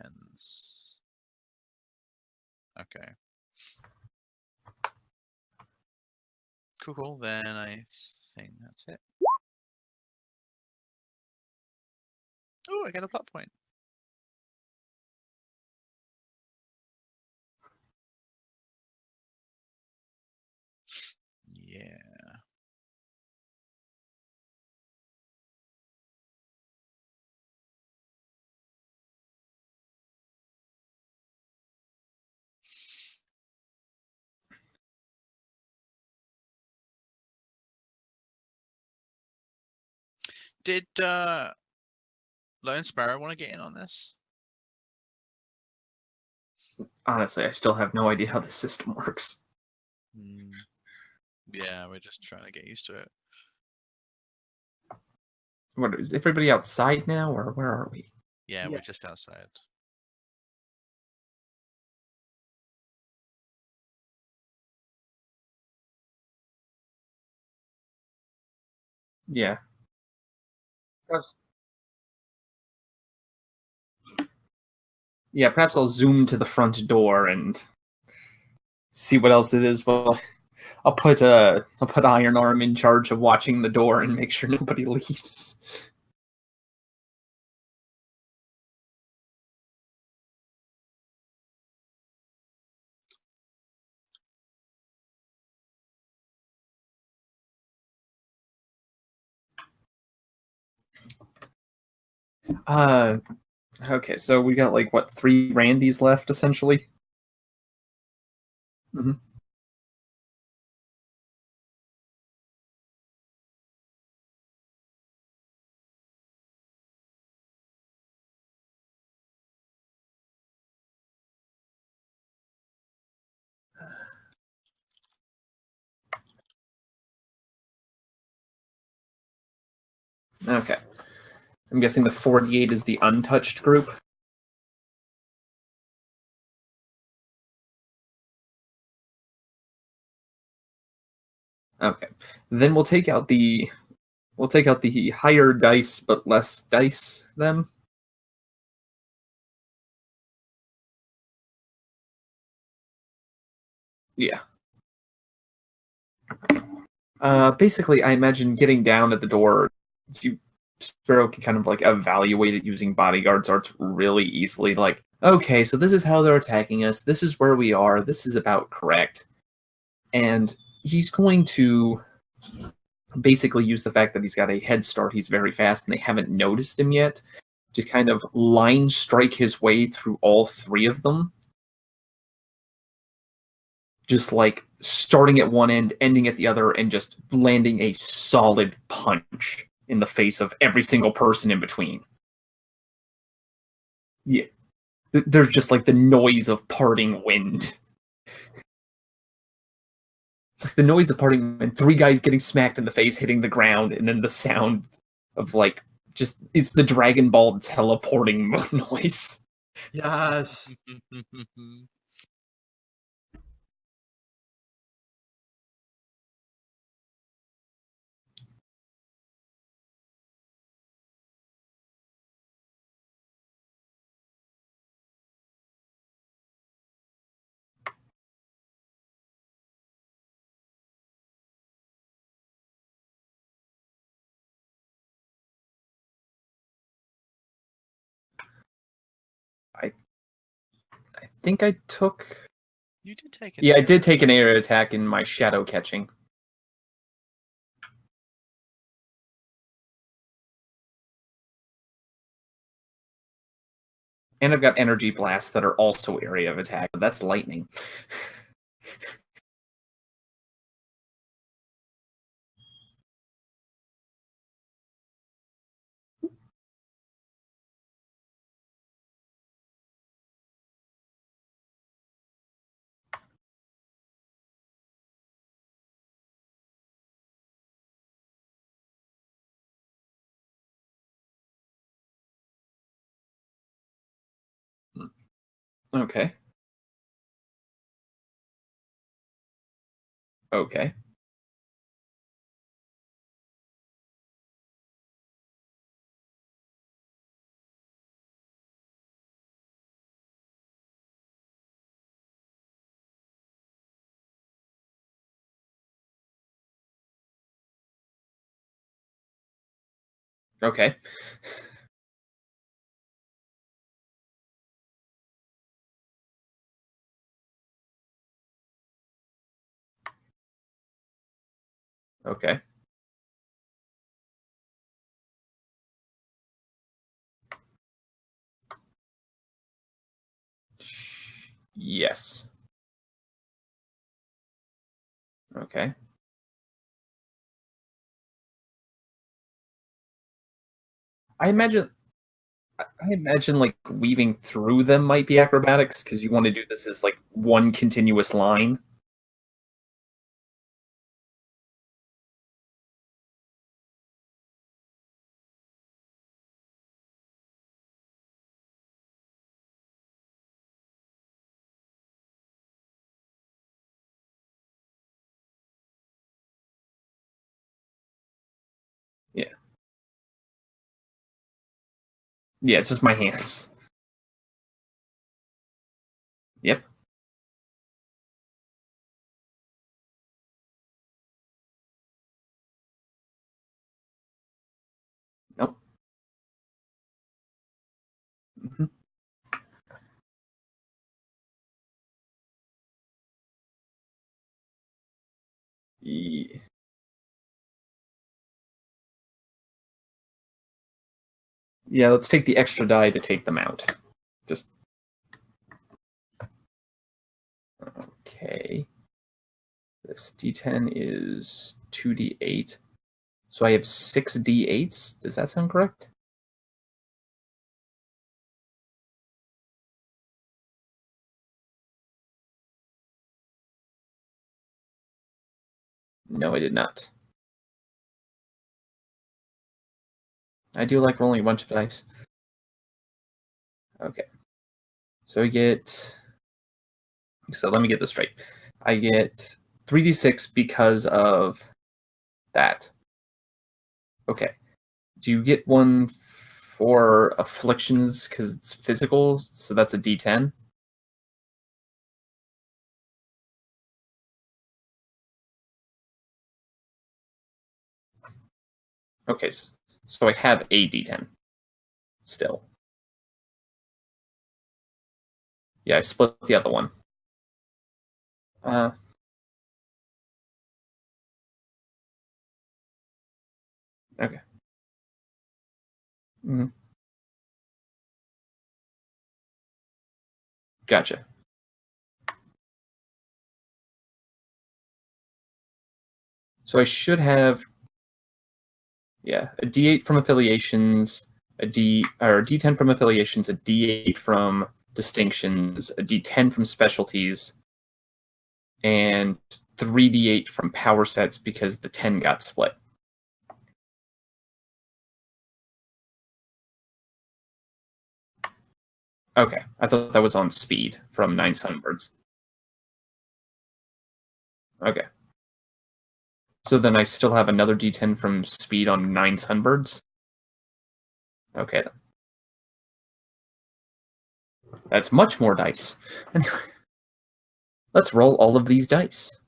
10s. Okay. Cool. Then I think that's it. Oh, I get a plot point. Yeah. Did Lone Sparrow want to get in on this? Honestly, I still have no idea how the system works. Yeah, we're just trying to get used to it. What is everybody outside now, or where are we? Yeah, we're just outside. Yeah. Perhaps. Yeah, perhaps I'll zoom to the front door and see what else it is. Well, I'll put Iron Arm in charge of watching the door and make sure nobody leaves. Okay, so we got like what 3 Randys left essentially. Mm-hmm. Okay. I'm guessing the 48 is the untouched group. Okay. Then we'll take out the higher dice but less dice then. Yeah. Basically, I imagine getting down at the door, you Sparrow can kind of like evaluate it using bodyguards arts really easily. Like, okay, so this is how they're attacking us. This is where we are. This is about correct. And he's going to basically use the fact that he's got a head start. He's very fast, and they haven't noticed him yet, to kind of line strike his way through all three of them. Just like starting at one end, ending at the other, and just landing a solid punch in the face of every single person in between. Yeah. There's just like the noise of parting wind. It's like the noise of parting wind, three guys getting smacked in the face, hitting the ground, and then the sound of like, just, it's the Dragon Ball teleporting noise. Yes. I think I took... You did take an Yeah, I did take an area attack in my shadow catching. And I've got energy blasts that are also area of attack. That's lightning. Okay. Okay. Okay. Okay. Yes. Okay. I imagine like weaving through them might be acrobatics, because you want to do this as like one continuous line. Yeah. Yeah, it's just my hands. Yep. Nope. Mhm. Ye- Yeah, let's take the extra die to take them out. Just... Okay. This D10 is 2d8. So I have 6 d8s. Does that sound correct? No, I did not. I do like rolling a bunch of dice. Okay. So I get... So let me get this straight. I get 3d6 because of that. Okay. Do you get one for afflictions because it's physical? So that's a d10? Okay. So I have a D10 still. Yeah, I split the other one. Okay. Mhm. Gotcha. So I should have, yeah, a D8 from affiliations, a D10 from affiliations, a D8 from distinctions, a D10 from specialties, and 3D8 from power sets because the 10 got split. Okay, I thought that was on speed from 9 Sunbirds. Okay. So then I still have another D10 from speed on 9 Sunbirds? Okay, then. That's much more dice. Anyway, let's roll all of these dice.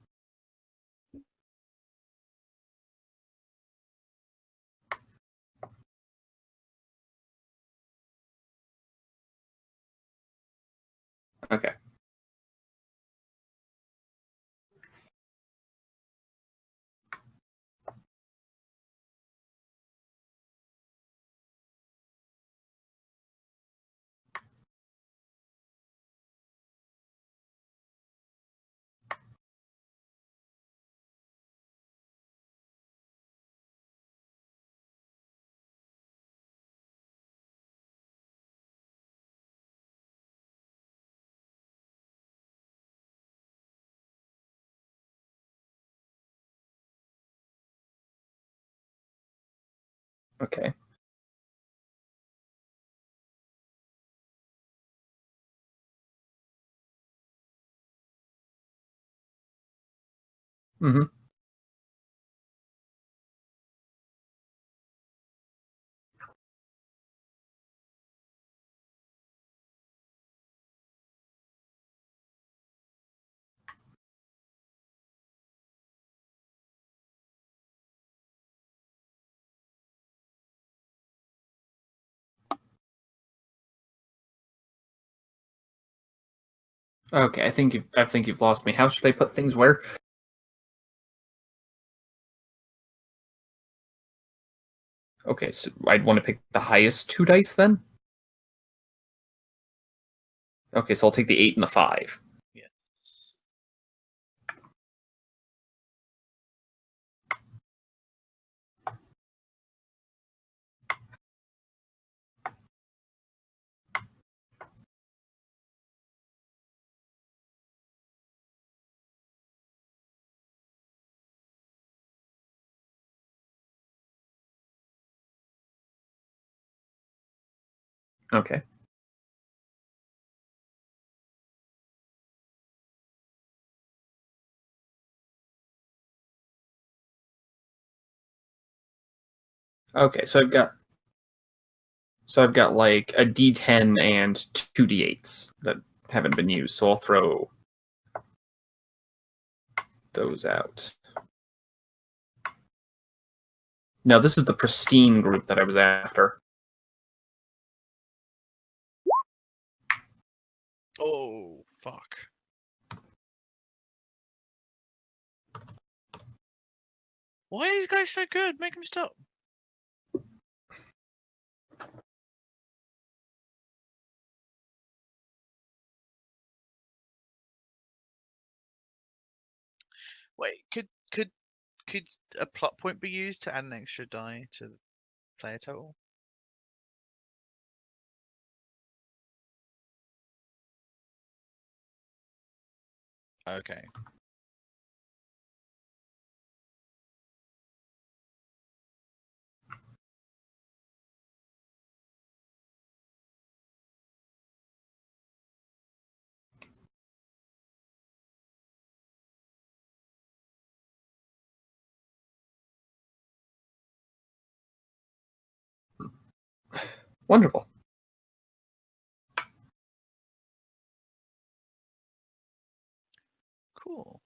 Okay. Okay. Mm-hmm. Okay, I think you've lost me. How should I put things where? Okay, so I'd want to pick the highest 2 dice then? Okay, so I'll take the 8 and the 5. Yes. Okay. Okay, so I've got like a D10 and 2 D8s that haven't been used, so I'll throw those out. Now this is the pristine group that I was after. Oh, fuck. Why are these guys so good? Make them stop. Wait, could a plot point be used to add an extra die to the player total? Okay. Wonderful. Cool.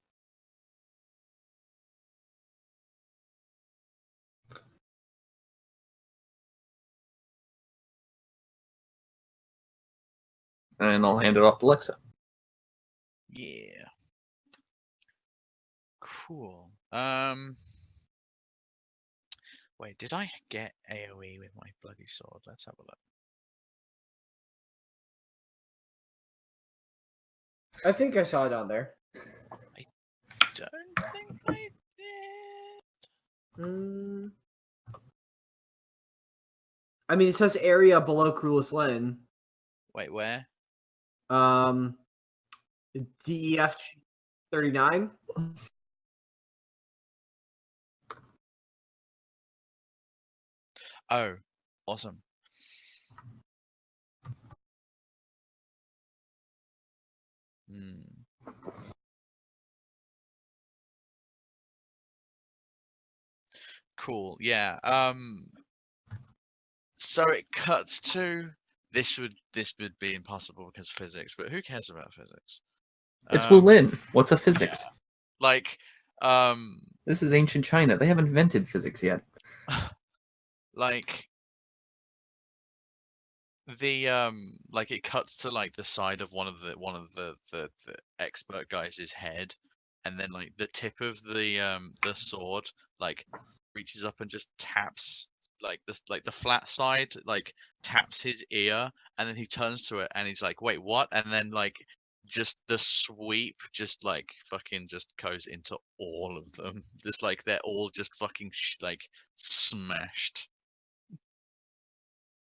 And I'll hand it off to Alexa. Yeah. Cool. Wait, did I get AoE with my bloody sword? Let's have a look. I think I saw it on there. Don't think I did. I mean, it says area below Cruelest Lane. Wait, where? DEF 39. Oh, awesome. Cool. Yeah. So it cuts to this would be impossible because of physics, but who cares about physics? It's Wulin. What's a physics? Yeah. Like, this is ancient China. They haven't invented physics yet. Like the like it cuts to like the side of one of the expert guys' head, and then like the tip of the sword like reaches up and just taps like the flat side like taps his ear, and then he turns to it and he's like, wait, what? And then like just the sweep just like fucking just goes into all of them, just like they're all just fucking like smashed.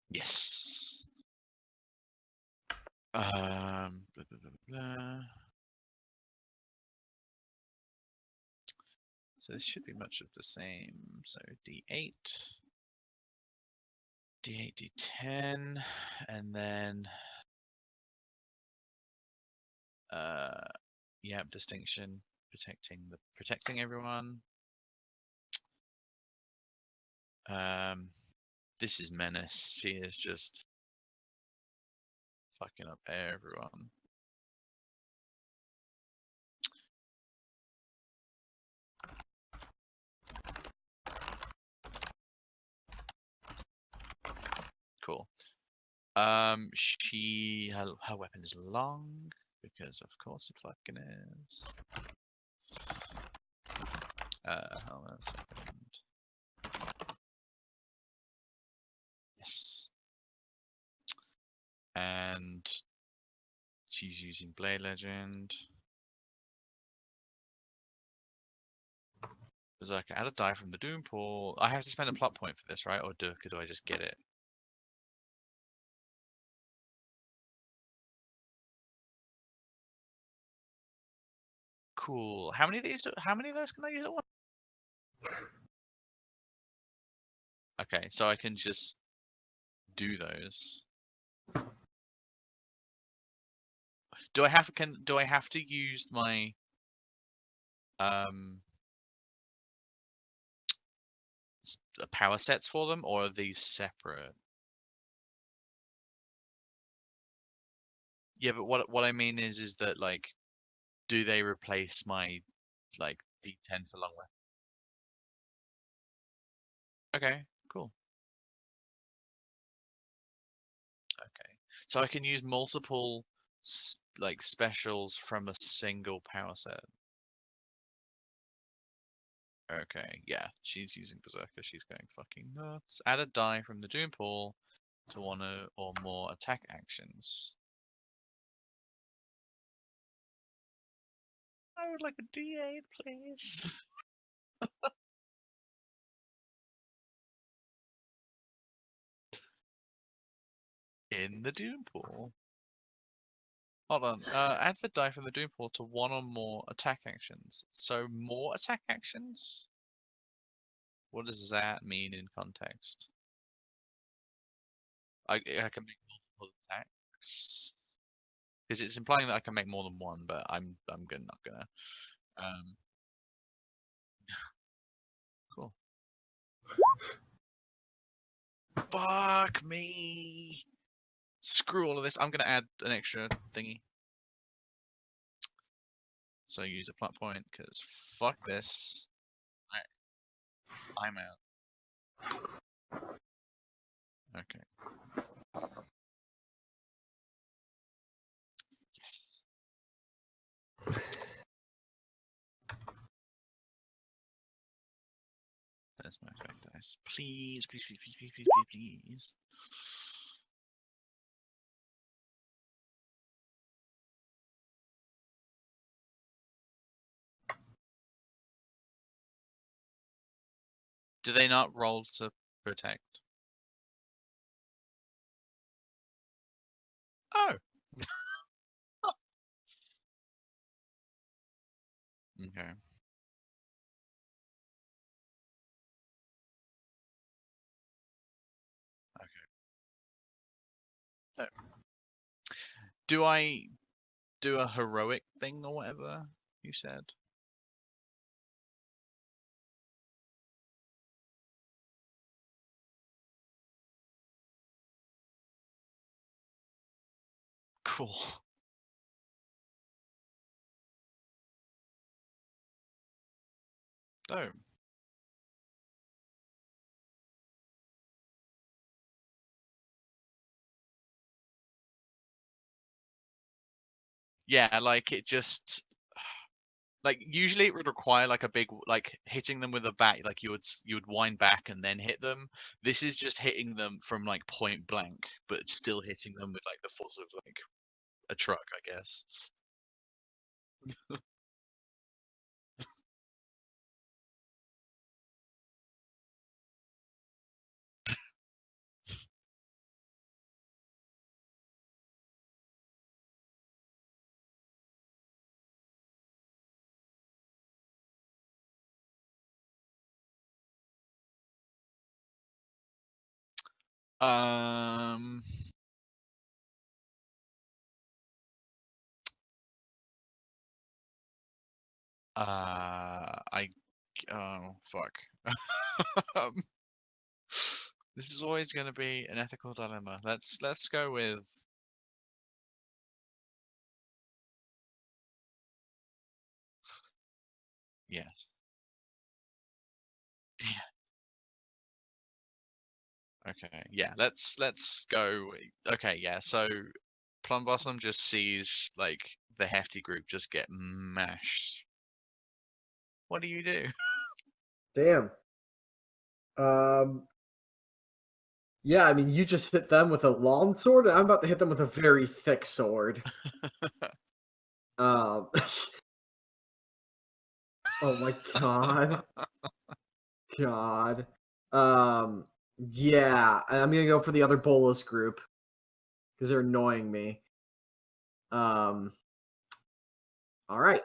Yes. Blah, blah, blah, blah. So this should be much of the same. So D8, D8, D10, and then yeah, distinction, protecting everyone. This is Menace. She is just fucking up everyone. Cool. Her weapon is long because of course it fucking is. Hold on a second. Yes. And she's using Blade Legend. Berserker, add a die from the Doom pool. I have to spend a plot point for this, right? Or do I just get it? Cool. How many of those can I use at once? Okay, so I can just do those. Do I have to use my power sets for them, or are these separate? Yeah, but what I mean is that like, do they replace my like D10 for long weapon? Okay, cool. Okay, so I can use multiple like specials from a single power set. Okay, yeah, she's using Berserker. She's going fucking nuts. Add a die from the Doom pool to one or more attack actions. I would like a D8, please. In the Doom pool. Hold on. Add the die from the Doom pool to one or more attack actions. So more attack actions? What does that mean in context? I can make multiple attacks because it's implying that I can make more than one, but I'm not gonna. Cool. Fuck me. Screw all of this. I'm gonna add an extra thingy. So use a plot point because fuck this. I'm out. Okay. There's my effect dice. Please, please, please, please, please, please, please, please. Do they not roll to protect? Oh. Okay. So, do I do a heroic thing or whatever you said? Cool. Oh. Yeah, like it just like usually it would require like a big like hitting them with a bat, like you would wind back and then hit them. This is just hitting them from like point blank, but still hitting them with like the force of like a truck, I guess. Um. I. Oh fuck. um, this is always going to be an ethical dilemma. Let's go with. Yes. Okay. Yeah. Let's go. Okay. Yeah. So Plum Blossom just sees like the hefty group just get mashed. What do you do? Damn. Yeah, I mean, you just hit them with a long sword, and I'm about to hit them with a very thick sword. Um, oh my god. God. Yeah, I'm gonna go for the other Bolas group because they're annoying me. All right.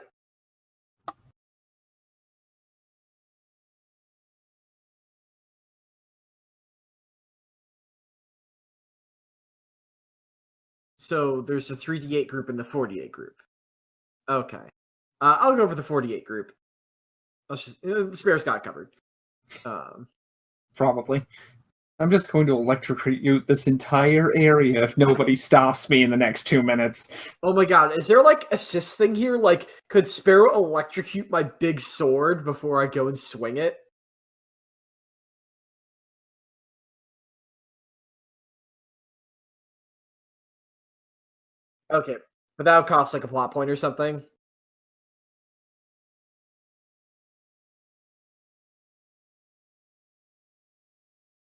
So there's a 3d8 group and the 48 group. Okay. I'll go for the 48 group. The spares got covered. Probably. I'm just going to electrocute this entire area if nobody stops me in the next 2 minutes. Oh my god, is there like assist thing here? Like, could Sparrow electrocute my big sword before I go and swing it? Okay, but that would cost like a plot point or something.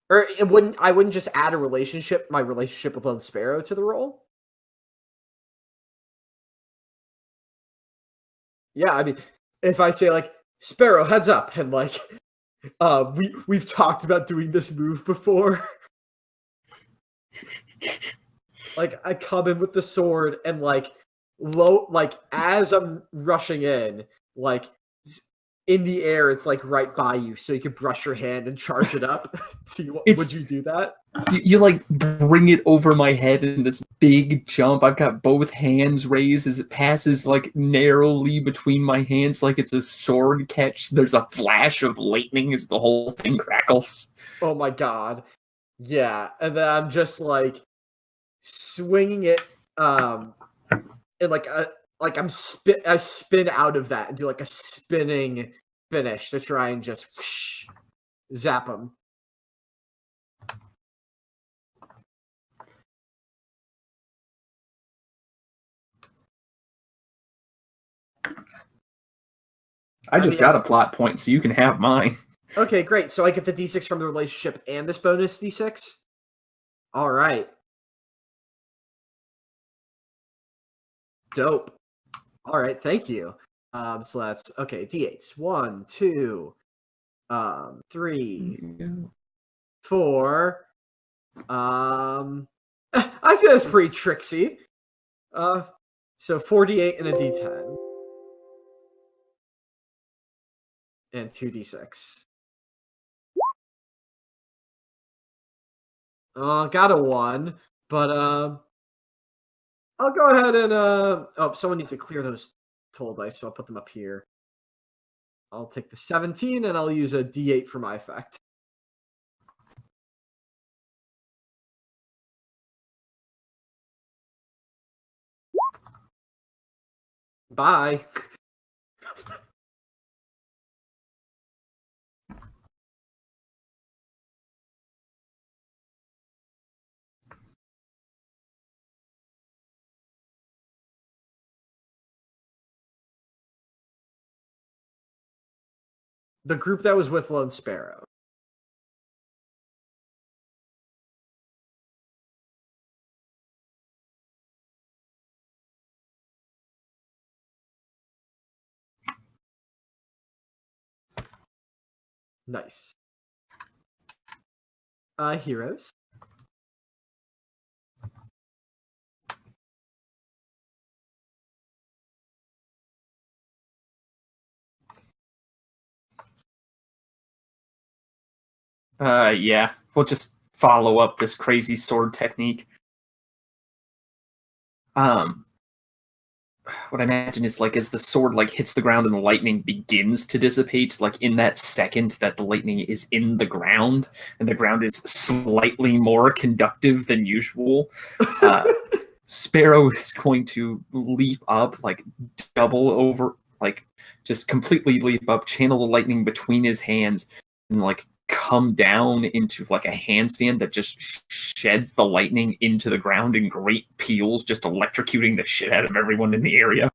Or I wouldn't just add my relationship with Lone Sparrow to the role? Yeah, I mean, if I say like, Sparrow, heads up, and like, we've talked about doing this move before. Like, I come in with the sword and like as I'm rushing in, like in the air, it's like right by you, so you can brush your hand and charge it up. Would you do that? You like bring it over my head in this big jump. I've got both hands raised as it passes like narrowly between my hands like it's a sword catch. There's a flash of lightning as the whole thing crackles. Oh my god. Yeah, and then I'm just like swinging it and I spin out of that and do like a spinning finish to try and just whoosh, zap him. I just got a plot point, so you can have mine. Okay, great. So I get the D6 from the relationship and this bonus D6? All right. Dope. All right, thank you. So that's okay. D8s. 1, 2, 3, 4. I say that's pretty tricksy. So 48 and a D10 and 2D6. Got a 1, but I'll go ahead and oh, someone needs to clear those toll dice, so I'll put them up here. I'll take the 17 and I'll use a D8 for my effect. Bye. The group that was with Lone Sparrow. Nice. Heroes. Yeah. We'll just follow up this crazy sword technique. What I imagine is like as the sword like hits the ground and the lightning begins to dissipate, like in that second that the lightning is in the ground and the ground is slightly more conductive than usual, Sparrow is going to leap up, like double over, like just completely leap up, channel the lightning between his hands, and like come down into like a handstand that just sheds the lightning into the ground in great peals, just electrocuting the shit out of everyone in the area.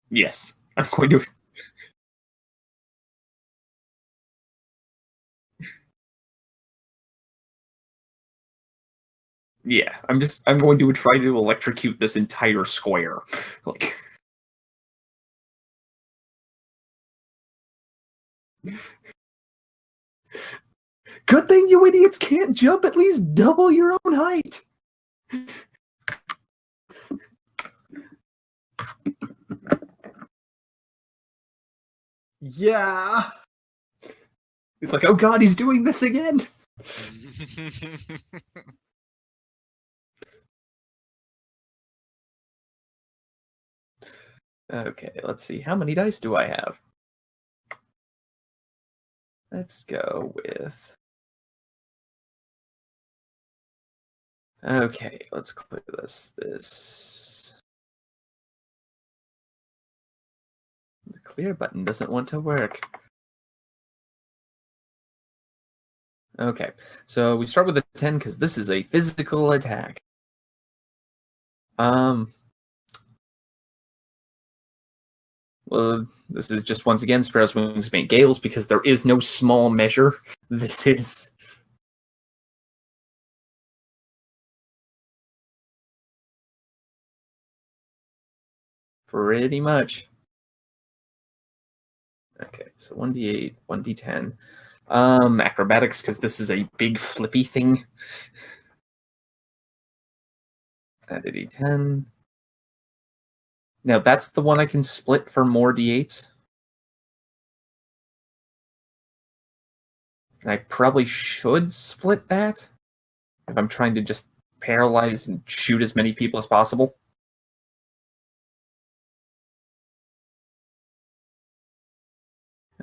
Yes, I'm going to. Yeah, I'm going to try to electrocute this entire square. Like, good thing you idiots can't jump at least double your own height. Yeah. It's like, oh god, he's doing this again. Okay, let's see. How many dice do I have? Let's go with... Okay, let's clear this. The clear button doesn't want to work. Okay, so we start with a 10 because this is a physical attack. Well, this is just once again Sparrow's Wings make gales because there is no small measure. This is... pretty much. Okay, so 1d8, 1d10. Acrobatics, because this is a big flippy thing. Add a d10. Now, that's the one I can split for more d8s. I probably should split that if I'm trying to just paralyze and shoot as many people as possible.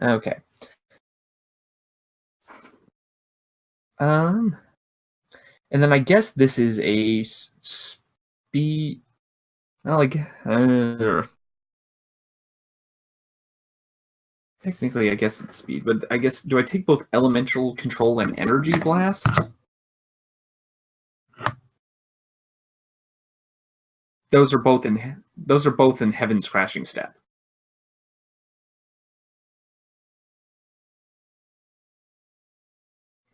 Okay. And then I guess this is a speed... Well, like... Technically, I guess it's speed, but I guess do I take both elemental control and energy blast? Those are both in Heaven's Crashing Step.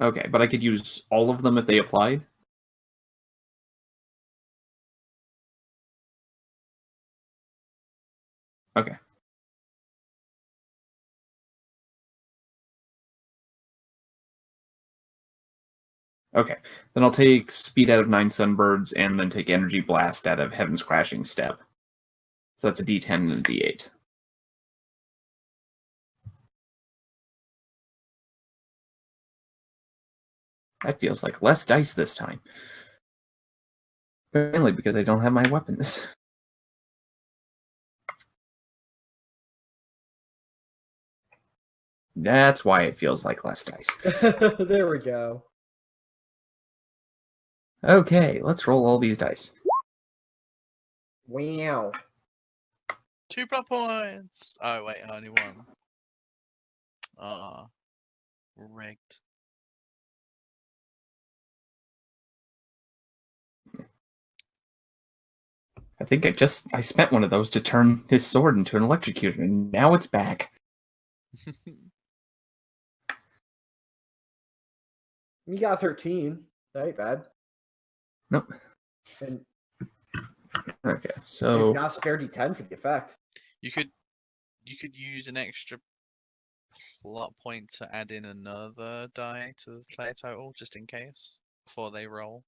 Okay, but I could use all of them if they applied. Okay. Okay, then I'll take speed out of 9 Sunbirds and then take energy blast out of Heaven's Crashing Step. So that's a D10 and a D8. That feels like less dice this time. Mainly because I don't have my weapons. That's why it feels like less dice. There we go. Okay, let's roll all these dice. Wow. 2 plot points. Oh wait, only 1. Ah, rigged. I think I spent one of those to turn his sword into an electrocutor, and now it's back. You got 13. That ain't bad. Nope. And Okay, you've so got a spare D10 for the effect. You could use an extra plot point to add in another die to the player total, just in case, before they roll.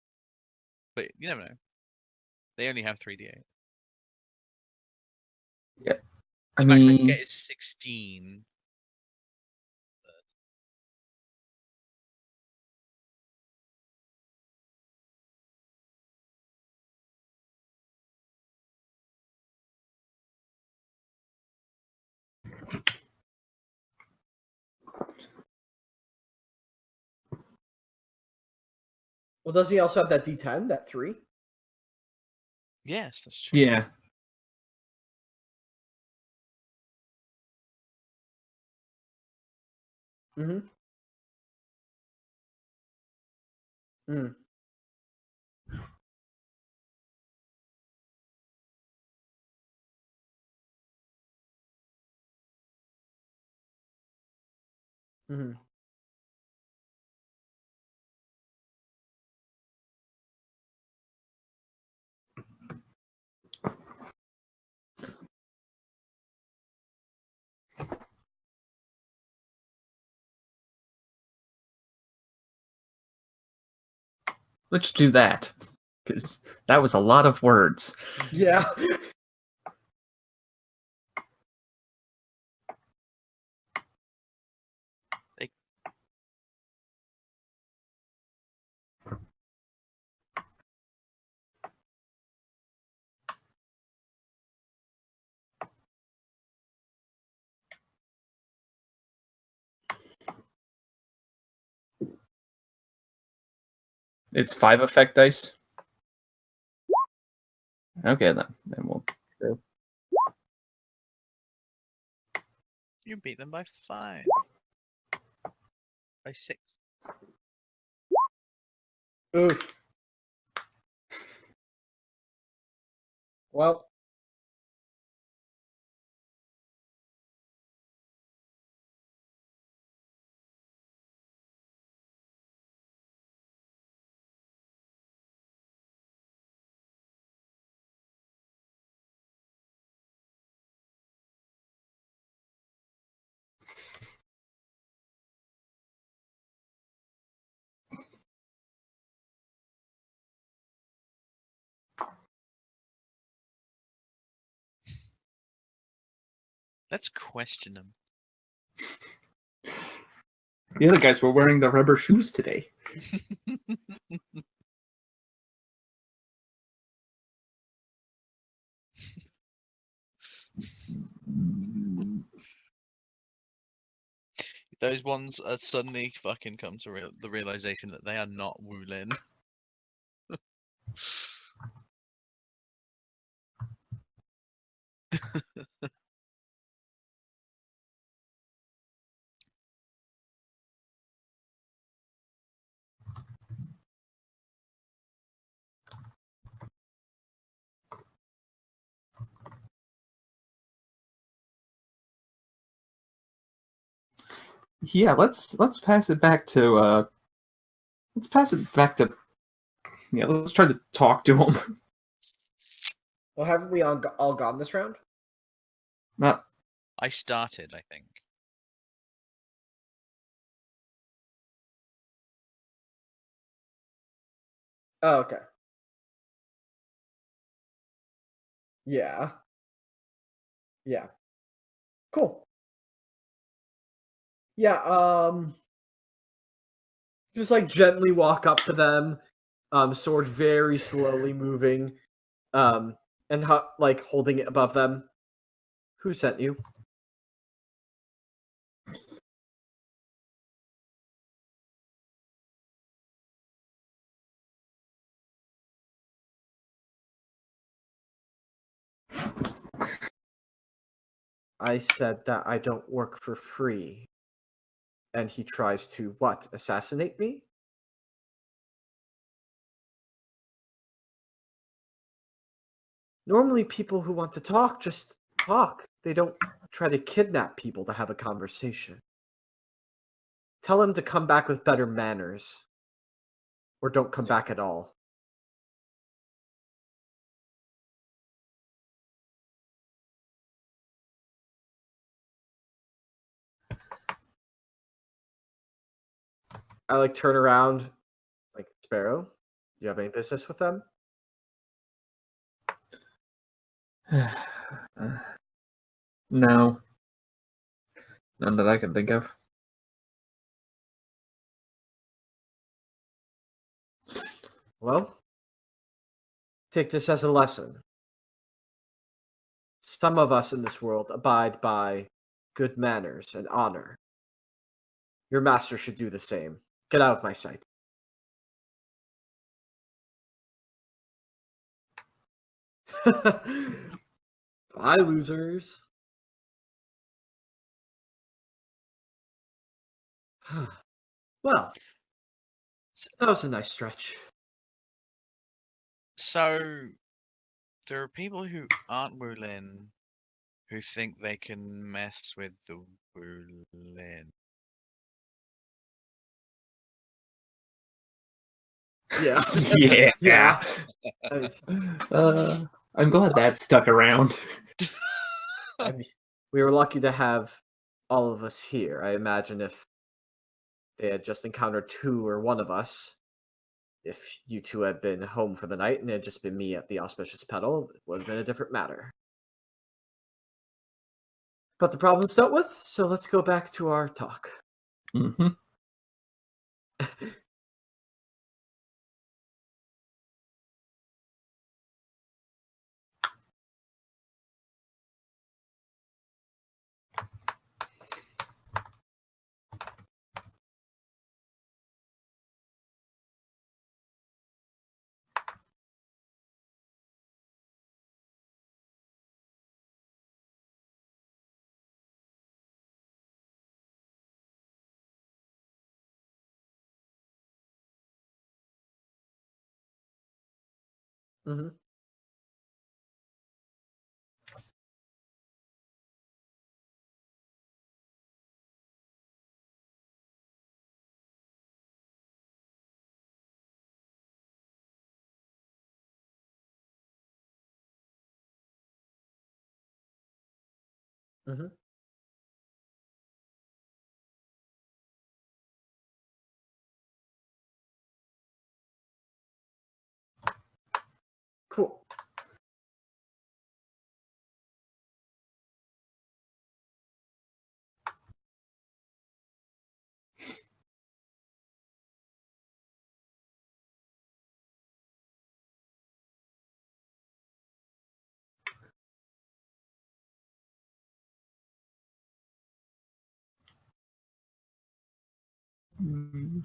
But you never know. They only have 3d8. I The max I can mean, get is 16. Well, does he also have that D10, that 3? Yes, that's true. yeah. Mm-hmm. Mm. Mm-hmm. Let's do that. Because that was a lot of words. Yeah. It's 5 effect dice. Okay, then we'll go. You beat them by 5. By 6. Oof. Well, Let's question them. The other guys were wearing the rubber shoes today. Those ones are suddenly fucking come to the realization that they are not Wulin. Yeah, let's pass it back to let's pass it back to let's try to talk to him. Well, haven't we all gone this round? Not I started, I think. Oh, okay. Yeah. Yeah. Cool. Yeah, just like gently walk up to them, sword very slowly moving, and like holding it above them. Who sent you? I said that I don't work for free. And he tries to what? Assassinate me? Normally people who want to talk just talk. They don't try to kidnap people to have a conversation. Tell him to come back with better manners. Or don't come back at all. I like turn around like, Sparrow, do you have any business with them? no, none that I can think of. Well, take this as a lesson. Some of us in this world abide by good manners and honor. Your master should do the same. Get out of my sight. Bye, losers. Well, that was a nice stretch. So there are people who aren't Wulin who think they can mess with the Wulin. Yeah. Yeah. Yeah. I'm glad that stuck around. I mean, we were lucky to have all of us here. I imagine if they had just encountered two or one of us, if you two had been home for the night and it had just been me at the auspicious pedal, it would have been a different matter. But the problem's dealt with, so let's go back to our talk. Mm-hmm. Mm-hmm. Mm-hmm. Cool. Mm.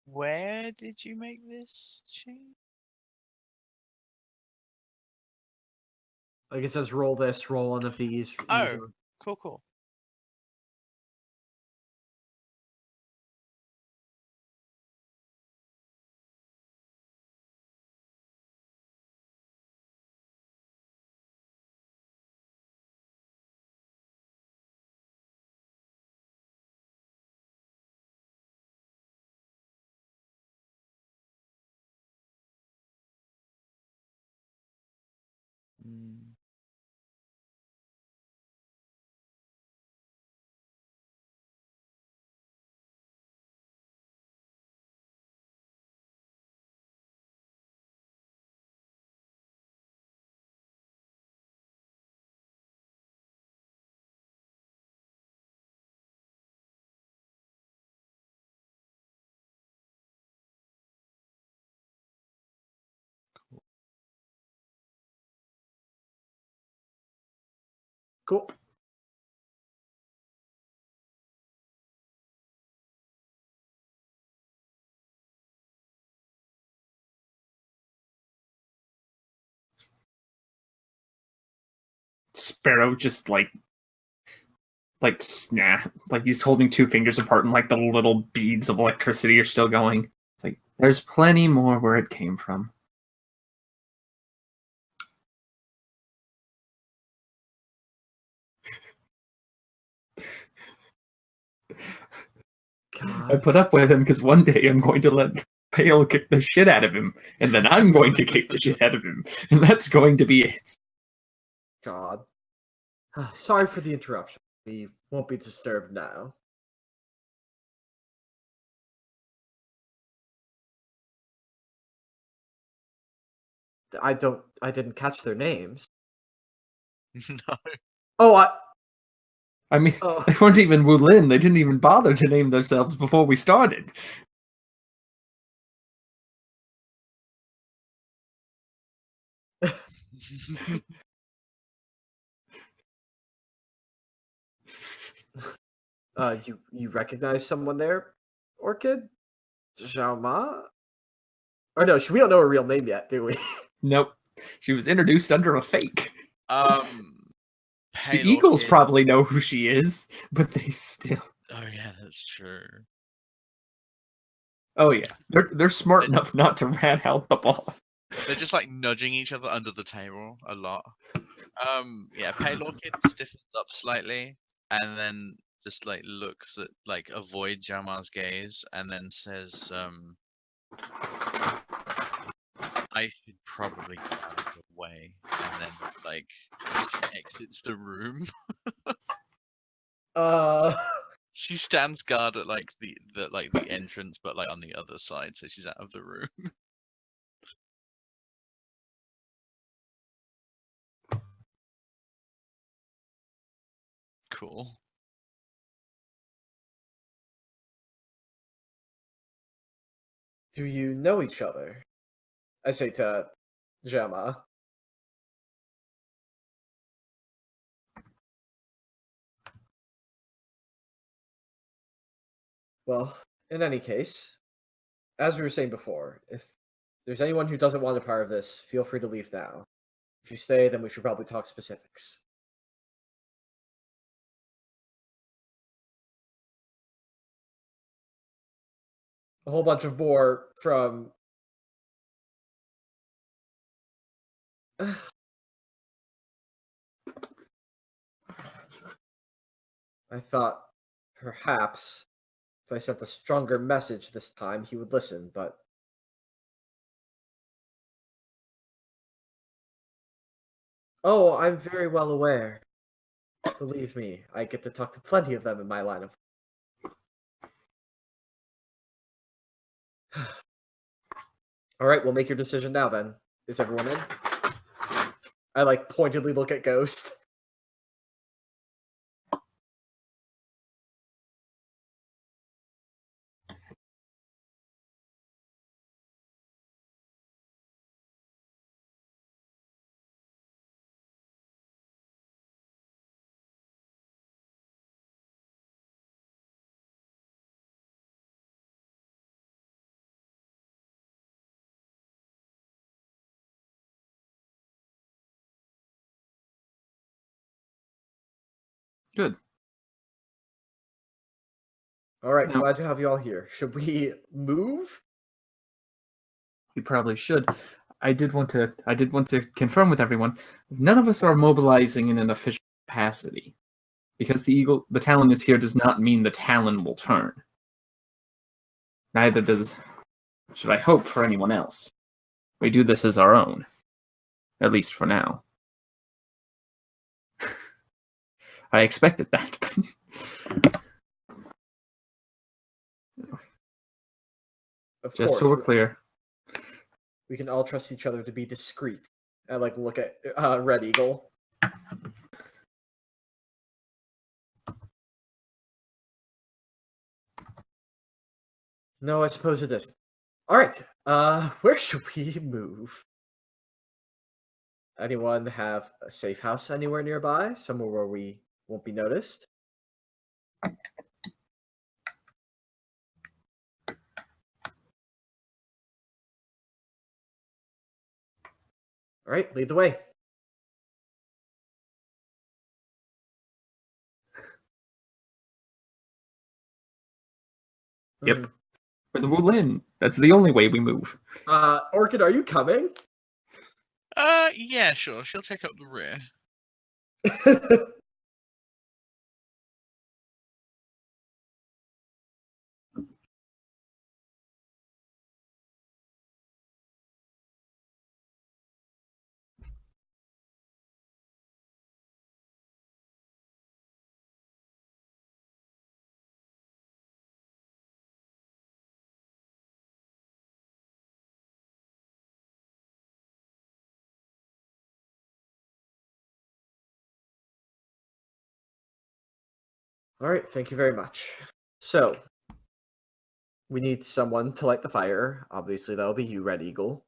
Where did you make this change? Like it says, roll this, roll one of these. use Oh, them. cool. Mm. Cool. Sparrow just like snap, like he's holding two fingers apart and like the little beads of electricity are still going. It's like there's plenty more where it came from. I God. put up with him because one day I'm going to let Pale kick the shit out of him, and then I'm going to kick the shit out of him, and that's going to be it. God. Sorry for the interruption. We won't be disturbed now. I didn't catch their names. No. Oh, I mean, Oh. they weren't even Wulin. They didn't even bother to name themselves before we started. You recognize someone there, Orchid? Xiaoma? Or no, we don't know her real name yet, do we? Nope. She was introduced under a fake. Hey, The Eagles Orchid. probably know who she is, but they still. Oh yeah, that's true. Oh yeah, they're smart enough not to rat out the boss. They're just like nudging each other under the table a lot. Yeah, Pale Orchid stiffens up slightly and then just like looks at like avoid Jamar's gaze and then says, I should probably get out of the way, and then like she exits the room. She stands guard at like the entrance, but like on the other side, so she's out of the room. Cool. Do you know each other? I say to Xiaoma. Well, in any case, as we were saying before, if there's anyone who doesn't want a part of this, feel free to leave now. If you stay, then we should probably talk specifics. A whole bunch of more from... I thought, perhaps, if I sent a stronger message this time, he would listen, but... Oh, I'm very well aware. Believe me, I get to talk to plenty of them in my line of... Alright, we'll make your decision now then. Is everyone in? I, like, pointedly look at Ghost. Good. All right, Now- glad to have you all here. Should we move? We probably should. I did want to confirm with everyone. None of us are mobilizing in an official capacity. Because the Talon is here does not mean the Talon will turn. Neither should I hope for anyone else. We do this as our own. At least for now. I expected that. Of Just course. so we're clear. We can all trust each other to be discreet. I like look at Red Eagle. No, I suppose it isn't. All right. Where should we move? Anyone have a safe house anywhere nearby? Somewhere where we won't be noticed? All right, lead the way. Yep. For the Wulin. That's the only way we move. Orchid, are you coming? Yeah, sure. She'll take up the rear. All right, thank you very much. So, we need someone to light the fire. Obviously, that'll be you, Red Eagle.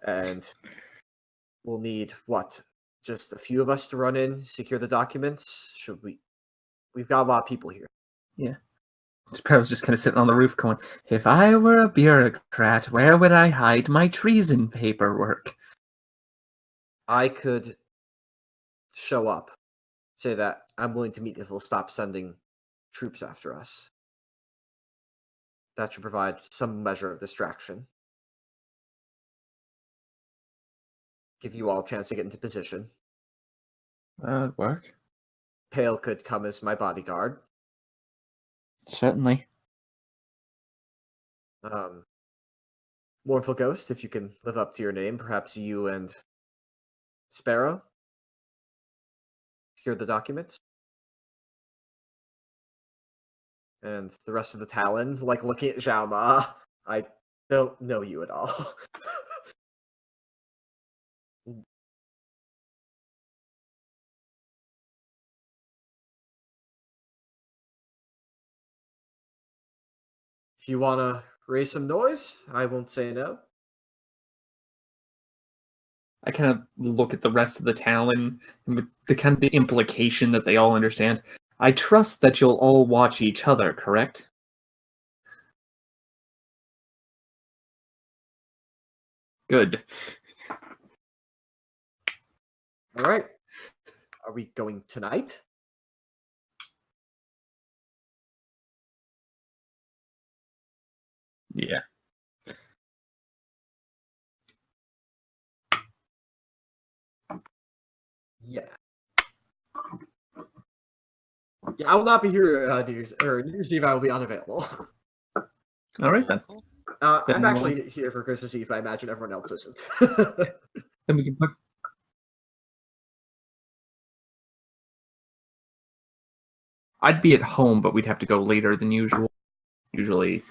And we'll need what? Just a few of us to run in, secure the documents? Should we? We've got a lot of people here. Yeah. Sparrow's just kind of sitting on the roof going, if I were a bureaucrat, where would I hide my treason paperwork? I could show up, say that I'm willing to meet if they'll stop sending troops after us. That should provide some measure of distraction. Give you all a chance to get into position. That would work. Pale could come as my bodyguard. Certainly. Mournful Ghost, if you can live up to your name, perhaps you and Sparrow secure the documents. And the rest of the Talon, like looking at Xiaoma, I don't know you at all. If you want to raise some noise, I won't say no. I kind of look at the rest of the Talon and with the kind of the implication that they all understand. I trust that you'll all watch each other, correct? Good. All right. Are we going tonight? Yeah. Yeah. Yeah, I will not be here New Year's Eve. I will be unavailable. All right then. Cool. I'm Then actually here for Christmas Eve, but I imagine everyone else isn't. Then we can put. I'd be at home, but we'd have to go later than usual. Usually,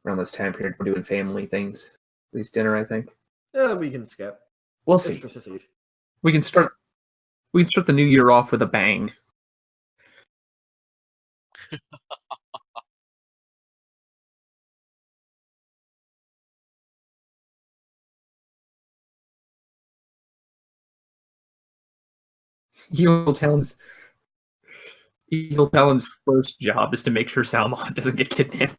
around this time period, we're doing family things. At least dinner, I think. Yeah, we can skip. We'll It's see. Christmas Eve. We can start. We can start the new year off with a bang. Eagle Talons. Eagle Talon's first job is to make sure Salmon doesn't get kidnapped.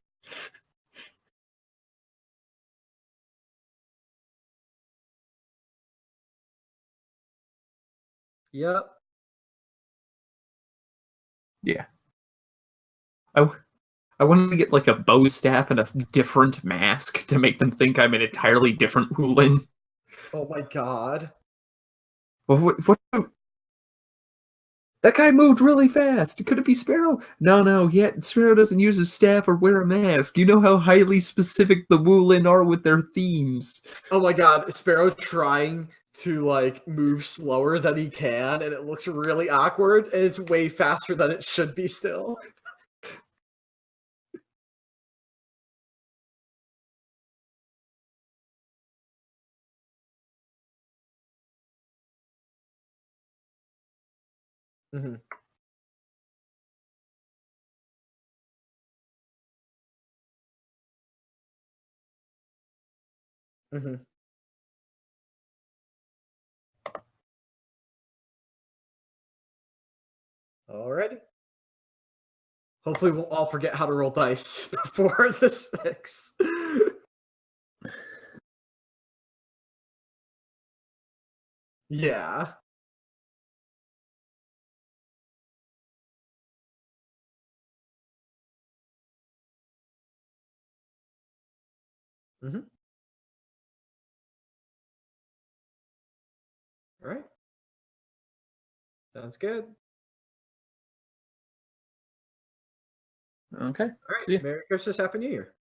Yep. Yeah. I wanted to get like a bow staff and a different mask to make them think I'm an entirely different Wulin. Oh my god. Well, what? That guy moved really fast. Could it be Sparrow? No. Yet Sparrow doesn't use his staff or wear a mask. You know how highly specific the Wulin are with their themes. Oh my god, Sparrow trying to like move slower than he can, and it looks really awkward, and it's way faster than it should be still. Mm-hmm. Mm-hmm. Alrighty. Hopefully we'll all forget how to roll dice before the 6. Yeah. Mm-hmm. Alright. Sounds good. Okay. Alright. See ya. Merry Christmas, Happy New Year.